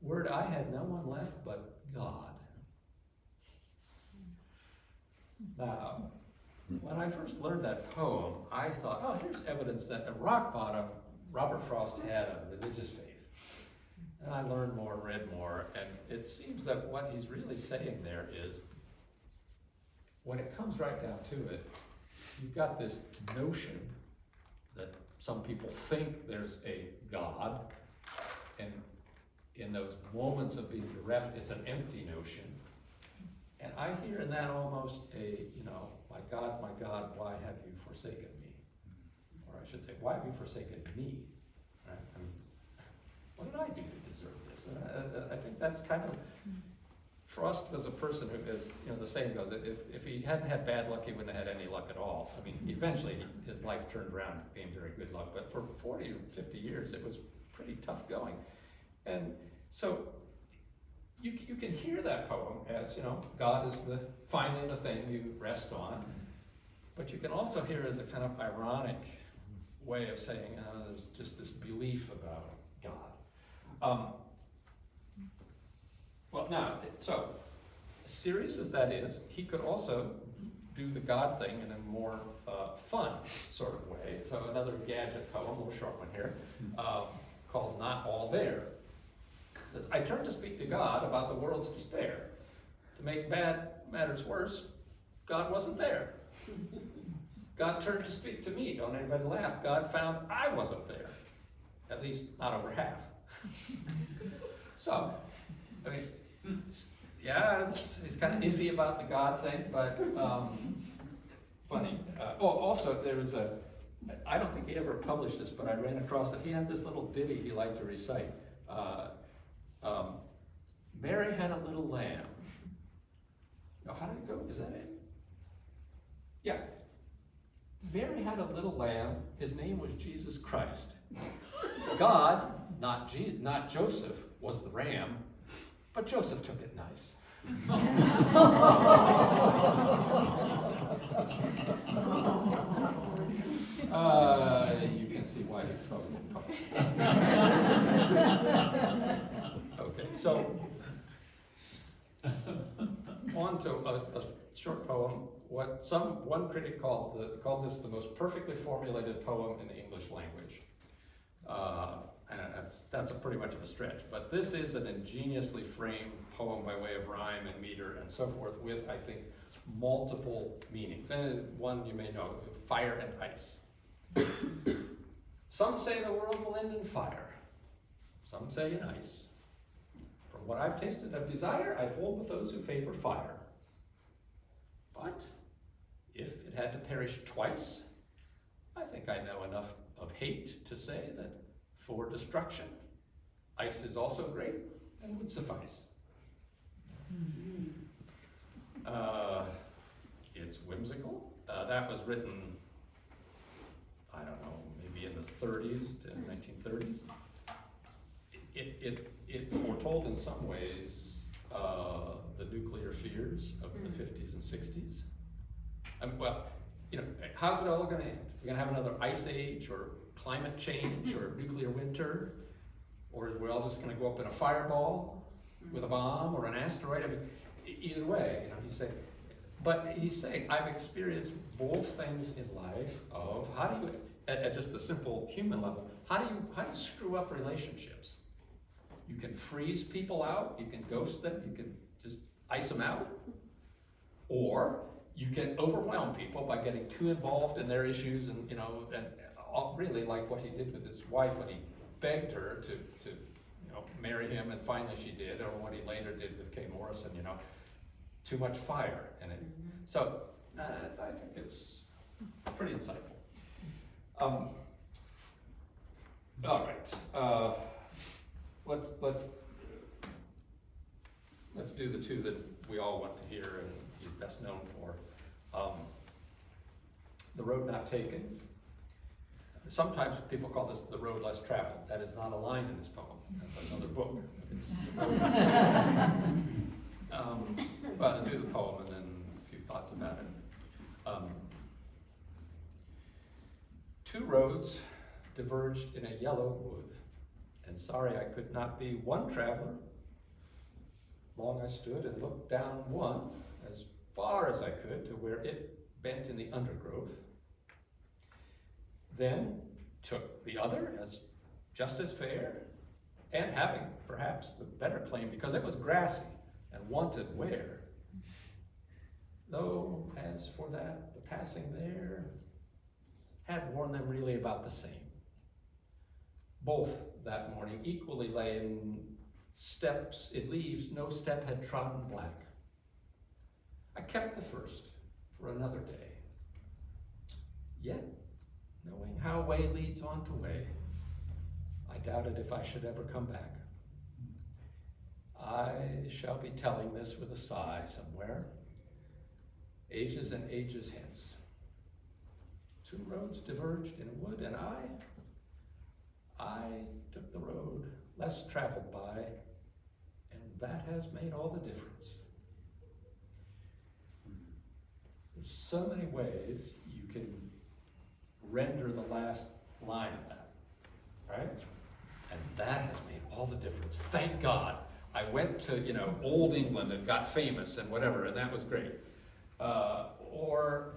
S1: Word I had no one left but God. Now, when I first learned that poem, I thought, oh, here's evidence that at rock bottom, Robert Frost had a religious faith. And I learned more, read more, and it seems that what he's really saying there is, when it comes right down to it, you've got this notion that some people think there's a God, and in those moments of being bereft, it's an empty notion. And I hear in that almost a, my God, why have you forsaken me? Or I should say, why have you forsaken me? Right? I mean, what did I do to deserve this? And I think that's kind of, Frost was a person who is, the saying goes, if he hadn't had bad luck, he wouldn't have had any luck at all. I mean, eventually his life turned around and became very good luck, but for 40 or 50 years, it was pretty tough going. And so you can hear that poem as, God is finally the thing you rest on, but you can also hear it as a kind of ironic way of saying, there's just this belief about God. Well, now, so serious as that is, he could also do the God thing in a more fun sort of way. So another gadget poem, a little short one here, called Not All There. It says, I turn to speak to God about the world's despair, To make bad matters worse, God wasn't there. God turned to speak to me. Don't anybody laugh. God found I wasn't there. At least not over half. So, I mean, yeah, it's kind of iffy about the God thing, but funny. Also, there was I don't think he ever published this, but I ran across it. He had this little ditty he liked to recite. Mary had a little lamb. No, how did it go? Is that it? Yeah. Mary had a little lamb. His name was Jesus Christ. God, not Joseph, was the ram, but Joseph took it nice. You can see why he probably didn't publish that. Okay, so on to a short poem. What one critic called this the most perfectly formulated poem in the English language. And that's a pretty much of a stretch, but this is an ingeniously framed poem by way of rhyme and meter and so forth with, I think, multiple meanings. And one you may know, fire and ice. Some say the world will end in fire. Some say in ice. From what I've tasted of desire, I hold with those who favor fire. But if it had to perish twice, I think I know enough of hate to say that for destruction, ice is also great and would suffice. It's whimsical. That was written, I don't know, maybe in the 30s, 1930s. It foretold in some ways the nuclear fears of the 50s and 60s. Well, you know, how's it all going to end? We're going to have another ice age or climate change or nuclear winter? Or is we all just going to go up in a fireball with a bomb or an asteroid? I mean, either way, you know, he's saying, I've experienced both things in life of how do you, at just a simple human level, how do you screw up relationships? You can freeze people out, you can ghost them, you can just ice them out, or you can overwhelm people by getting too involved in their issues and, you know, and really like what he did with his wife when he begged her to you know, marry him, and finally she did, or what he later did with Kay Morrison, you know, too much fire in it. So I think it's pretty insightful. All right, let's do the two that we all want to hear and he's best known for. The Road Not Taken. Sometimes people call this the road less traveled. That is not a line in this poem. That's another book. It's the road not taken. But I'll do the poem and then a few thoughts about it. Two roads diverged in a yellow wood, and sorry I could not be one traveler. Long I stood and looked down one as far as I could to where it bent in the undergrowth. Then took the other as just as fair, and having perhaps the better claim because it was grassy and wanted wear. Though as for that, the passing there had worn them really about the same. Both that morning equally lay in steps, in leaves no step had trodden black. I kept the first for another day. Yet, knowing how way leads on to way, I doubted if I should ever come back. I shall be telling this with a sigh somewhere, ages and ages hence. Two roads diverged in a wood, and I took the road less traveled by, and that has made all the difference. There's so many ways you can render the last line of that, right? And that has made all the difference. Thank God. I went to, you know, old England and got famous and whatever, and that was great. Or,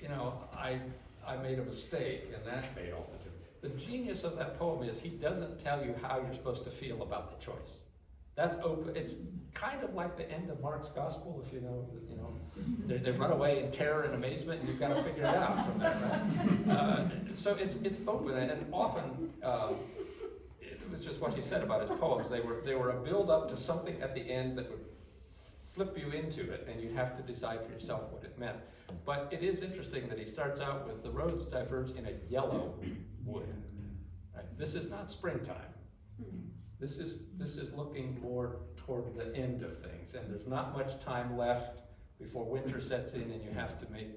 S1: you know, I made a mistake and that made all the difference. The genius of that poem is he doesn't tell you how you're supposed to feel about the choice. That's open. It's kind of like the end of Mark's gospel, if you know, they run away in terror and amazement, and you've got to figure it out from that, right? So it's open, and often it was just what he said about his poems. They were a build up to something at the end that would flip you into it, and you'd have to decide for yourself what it meant. But it is interesting that he starts out with the roads diverge in a yellow wood. Right? This is not springtime. This is looking more toward the end of things, and there's not much time left before winter sets in and you have to make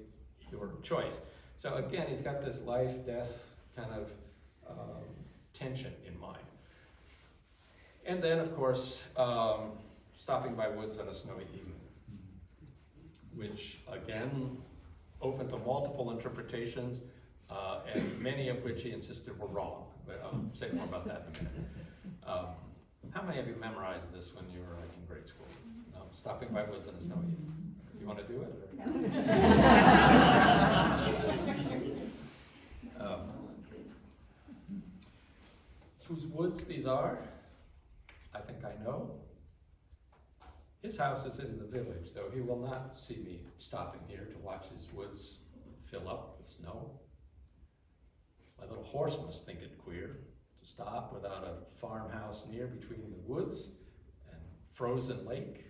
S1: your choice. So again, he's got this life-death kind of tension in mind. And then, of course, stopping by woods on a snowy evening, which again, open to multiple interpretations, and many of which he insisted were wrong. But I'll say more about that in a minute. How many of you memorized this when you were in grade school? No, stopping by woods on a snowy evening. You want to do it? Or? Whose woods these are, I think I know. His house is in the village, though he will not see me stopping here to watch his woods fill up with snow. My little horse must think it queer to stop without a farmhouse near between the woods and frozen lake,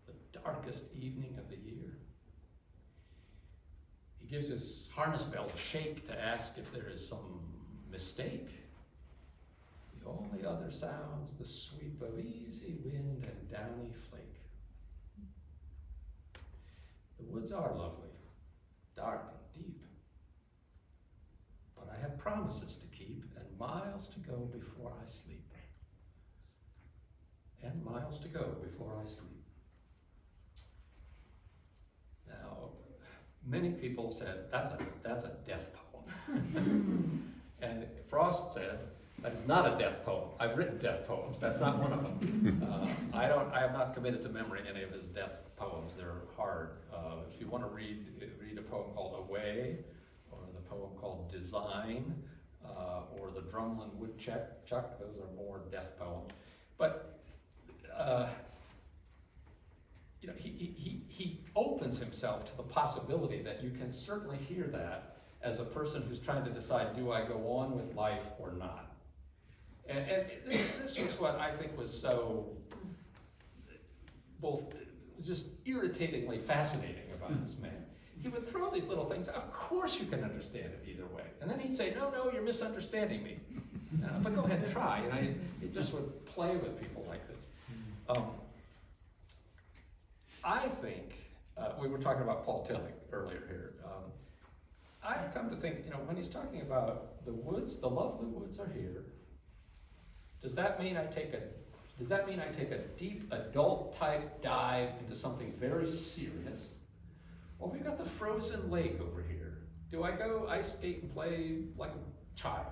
S1: the darkest evening of the year. He gives his harness bells a shake to ask if there is some mistake. The only other sounds the sweep of easy wind and downy flake. The woods are lovely, dark and deep, but I have promises to keep and miles to go before I sleep. And miles to go before I sleep. Now, many people said, that's a death poem. And Frost said, that is not a death poem. I've written death poems. That's not one of them. I have not committed to memory any of his death poems. They're hard. If you want to read a poem called Away, or the poem called Design, or the Drumlin Woodchuck, those are more death poems. But he opens himself to the possibility that you can certainly hear that as a person who's trying to decide, do I go on with life or not? And this was what I think was so both just irritatingly fascinating about this man. He would throw these little things. Of course you can understand it either way. And then he'd say, no, you're misunderstanding me. But go ahead and try. And he just would play with people like this. I think, we were talking about Paul Tillich earlier here. I've come to think, when he's talking about the woods, the lovely woods are here. Does that mean I take a deep adult type dive into something very serious? Well, we've got the frozen lake over here. Do I go ice skate and play like a child,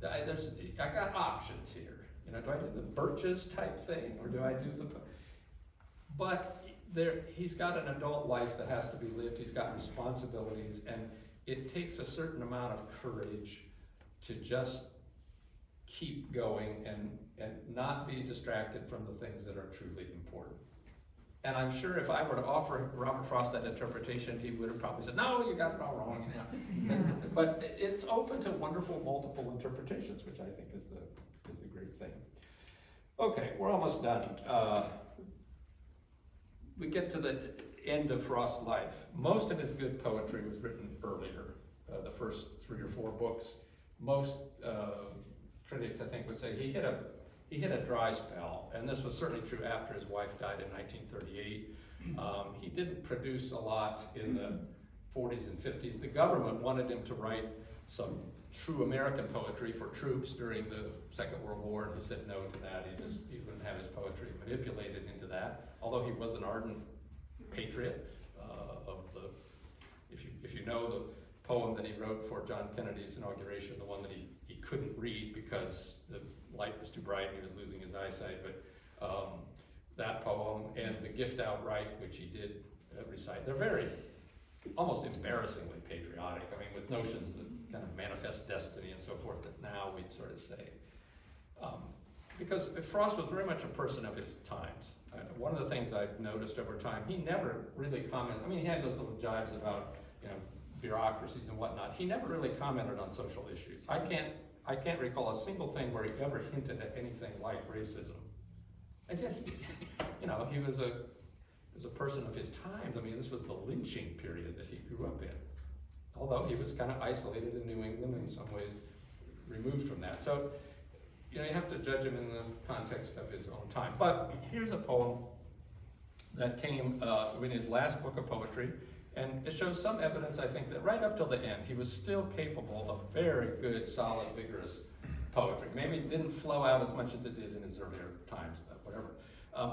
S1: I got options here. Do I do the birches type thing, or do I do the... But he's got an adult life that has to be lived. He's got responsibilities, and it takes a certain amount of courage to just keep going and not be distracted from the things that are truly important. And I'm sure if I were to offer Robert Frost that interpretation, he would have probably said, no, you got it all wrong. But it's open to wonderful multiple interpretations, which I think is the great thing. Okay, we're almost done. We get to the end of Frost's life. Most of his good poetry was written earlier, the first 3 or 4 books. Most critics, I think, would say he hit a dry spell, and this was certainly true after his wife died in 1938. He didn't produce a lot in the 40s and 50s. The government wanted him to write some true American poetry for troops during the Second World War, and he said no to that. He wouldn't have his poetry manipulated into that, although he was an ardent patriot of the, if you know the poem that he wrote for John Kennedy's inauguration, the one that he couldn't read because the light was too bright and he was losing his eyesight, but that poem and The Gift Outright, which he did recite, they're very, almost embarrassingly patriotic. I mean, with notions of kind of manifest destiny and so forth that now we'd sort of say. because Frost was very much a person of his times. One of the things I've noticed over time, he never really commented. I mean, he had those little jibes about, bureaucracies and whatnot. He never really commented on social issues. I can't recall a single thing where he ever hinted at anything like racism. And yet, he was a person of his times. I mean, this was the lynching period that he grew up in. Although he was kind of isolated in New England in some ways, removed from that. So, you have to judge him in the context of his own time. But here's a poem that came in his last book of poetry, and it shows some evidence, I think, that right up till the end, he was still capable of very good, solid, vigorous poetry. Maybe it didn't flow out as much as it did in his earlier times, but whatever.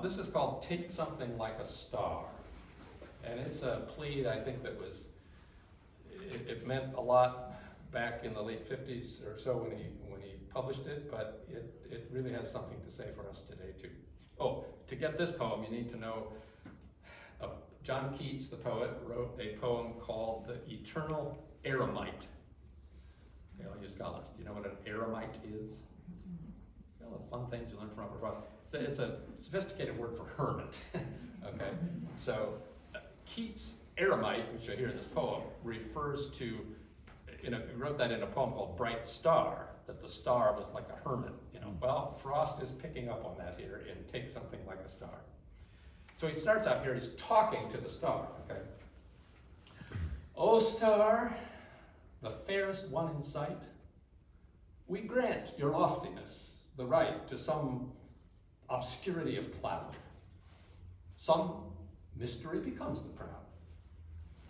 S1: This is called Take Something Like a Star. And it's a plea, I think, that was, it meant a lot back in the late 50s or so when he published it, but it really has something to say for us today too. Oh, to get this poem, you need to know John Keats, the poet, wrote a poem called The Eternal Eremite. Okay, all you scholars, do you know what an eremite is? It's all the fun things you learn from Robert Frost. It's a sophisticated word for hermit. Okay, so Keats' eremite, which I hear in this poem, refers to, he wrote that in a poem called Bright Star, that the star was like a hermit. Well, Frost is picking up on that here in Take Something Like a Star. So he starts out here, he's talking to the star, okay? O star, the fairest one in sight, we grant your loftiness the right to some obscurity of cloud. Some mystery becomes the proud.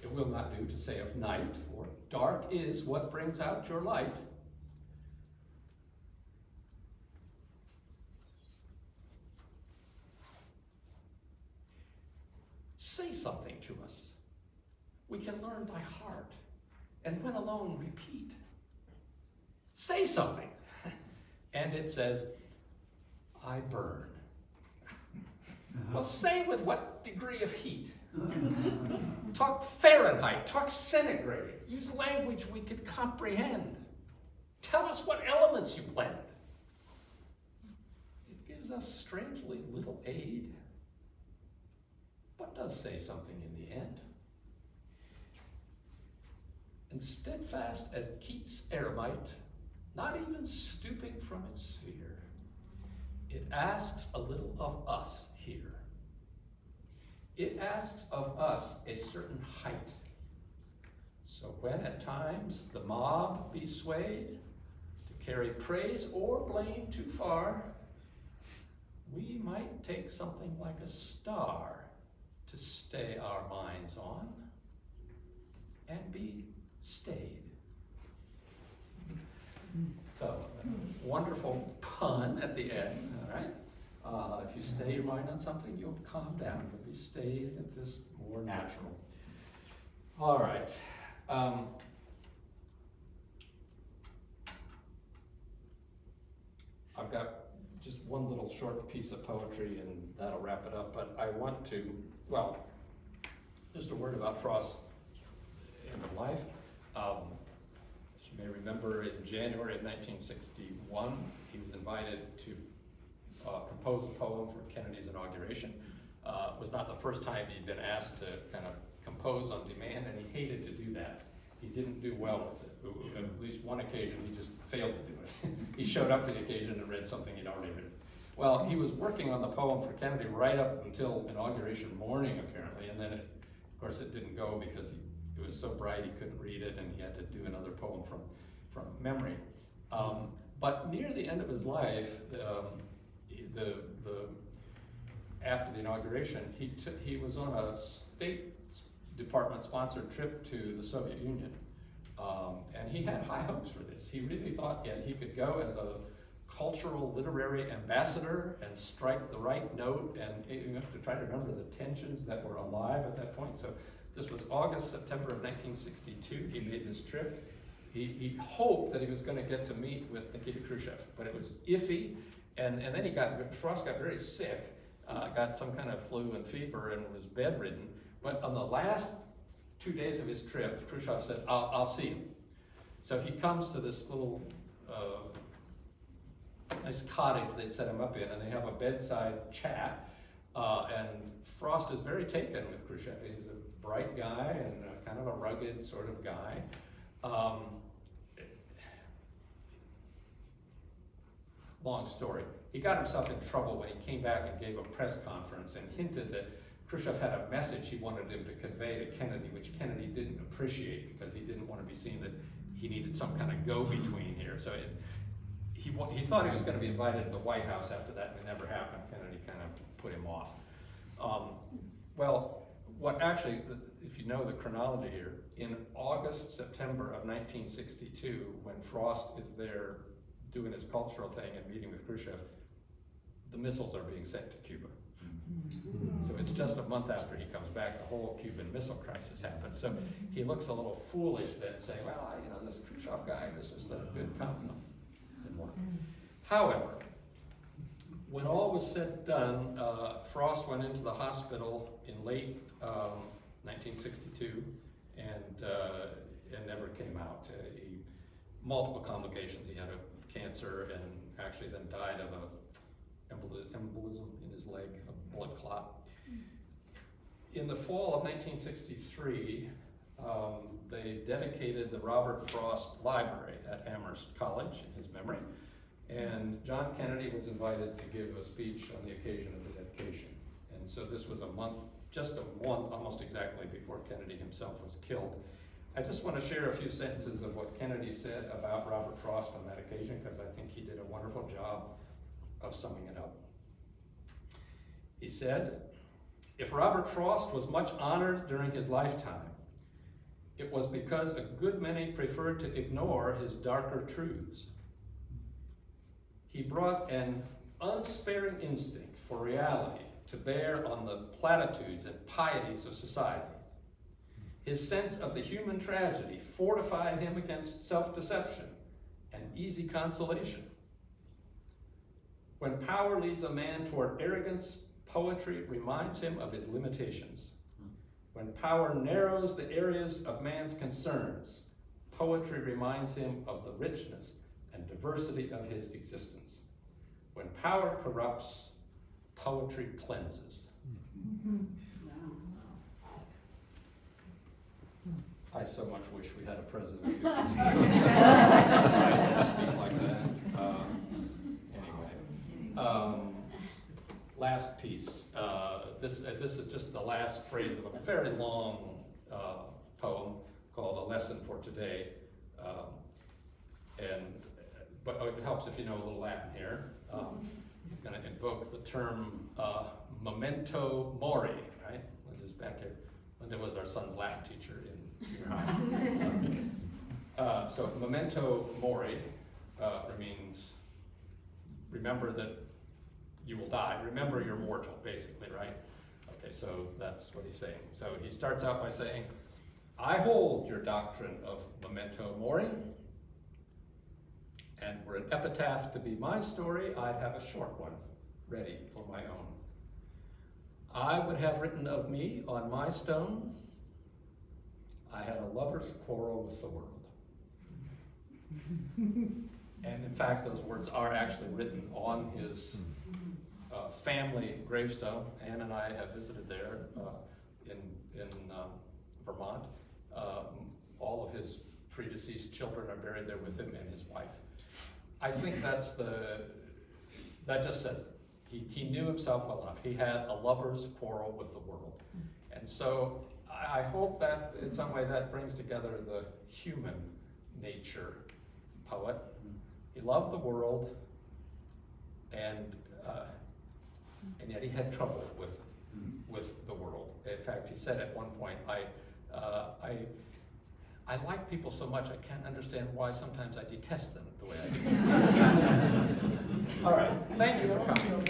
S1: It will not do to say of night, for dark is what brings out your light. Say something to us. We can learn by heart, and when alone, repeat. Say something. And it says, I burn. Well, say with what degree of heat. Talk Fahrenheit, talk centigrade. Use language we can comprehend. Tell us what elements you blend. It gives us strangely little aid, but does say something in the end. And steadfast as Keats' eremite, not even stooping from its sphere, it asks a little of us here. It asks of us a certain height. So when at times the mob be swayed to carry praise or blame too far, we might take something like a star to stay our minds on and be stayed. So, wonderful pun at the end, all right? If you stay your mind on something, you'll calm down. You'll be stayed and just more natural. All right. I've got just one little short piece of poetry and that'll wrap it up, but I want to, well, just a word about Frost's life. As you may remember, in January of 1961, he was invited to compose a poem for Kennedy's inauguration. It was not the first time he'd been asked to kind of compose on demand, and he hated to do that. He didn't do well with it. At least one occasion, he just failed to do it. He showed up for the occasion and read something he'd already written. Well, he was working on the poem for Kennedy right up until inauguration morning, apparently, and then, of course, it didn't go because it was so bright he couldn't read it, and he had to do another poem from memory. But near the end of his life, after the inauguration, he was on a State Department sponsored trip to the Soviet Union, and he had high hopes for this. He really thought he could go as a cultural literary ambassador and strike the right note, and you have to try to remember the tensions that were alive at that point. So this was August, September of 1962. He made this trip. He hoped that he was going to get to meet with Nikita Khrushchev, but it was iffy, and then Frost got very sick, got some kind of flu and fever and was bedridden. But on the last 2 days of his trip, Khrushchev said, I'll see him. So he comes to this little nice cottage they'd set him up in, and they have a bedside chat. And Frost is very taken with Khrushchev. He's a bright guy and kind of a rugged sort of guy. Long story. He got himself in trouble when he came back and gave a press conference and hinted that Khrushchev had a message he wanted him to convey to Kennedy, which Kennedy didn't appreciate because he didn't want to be seen that he needed some kind of go-between here. So he thought he was going to be invited to the White House after that, and it never happened. Kennedy kind of put him off. Well, what actually, if you know the chronology here, in August, September of 1962, when Frost is there doing his cultural thing and meeting with Khrushchev, the missiles are being sent to Cuba. So it's just a month after he comes back, the whole Cuban Missile Crisis happens. So he looks a little foolish then, saying, well, you know, this Khrushchev guy was just a good compliment. Didn't work. However, when all was said and done, Frost went into the hospital in late 1962 and never came out. Multiple complications. He had a cancer and actually then died of a embolism in his leg, a blood clot. In the fall of 1963, they dedicated the Robert Frost Library at Amherst College in his memory, and John Kennedy was invited to give a speech on the occasion of the dedication. And so this was just a month, almost exactly before Kennedy himself was killed. I just want to share a few sentences of what Kennedy said about Robert Frost on that occasion, because I think he did a wonderful job of summing it up. He said, "If Robert Frost was much honored during his lifetime, it was because a good many preferred to ignore his darker truths. He brought an unsparing instinct for reality to bear on the platitudes and pieties of society. His sense of the human tragedy fortified him against self-deception and easy consolation. When power leads a man toward arrogance, poetry reminds him of his limitations. When power narrows the areas of man's concerns, poetry reminds him of the richness and diversity of his existence. When power corrupts, poetry cleanses." I so much wish we had a president who could speak like that. Anyway, last piece. This is just the last phrase of a very long poem called "A Lesson for Today," but it helps if you know a little Latin here. He's going to invoke the term memento mori. Right? Linda's back here. Linda was our son's Latin teacher in junior high. So memento mori means remember that you will die. Remember you're mortal, basically, right? Okay, so that's what he's saying. So he starts out by saying, "I hold your doctrine of memento mori, and were an epitaph to be my story, I'd have a short one ready for my own. I would have written of me on my stone, I had a lover's quarrel with the world." And in fact, those words are actually written on his family gravestone. Ann and I have visited there in Vermont. All of his predeceased children are buried there with him and his wife. I think that just says it. He knew himself well enough. He had a lover's quarrel with the world. And so I hope that in some way that brings together the human nature poet. He loved the world, and yet he had trouble with the world. In fact, he said at one point, I like people so much I can't understand why sometimes I detest them the way I do. All right, thank you for coming.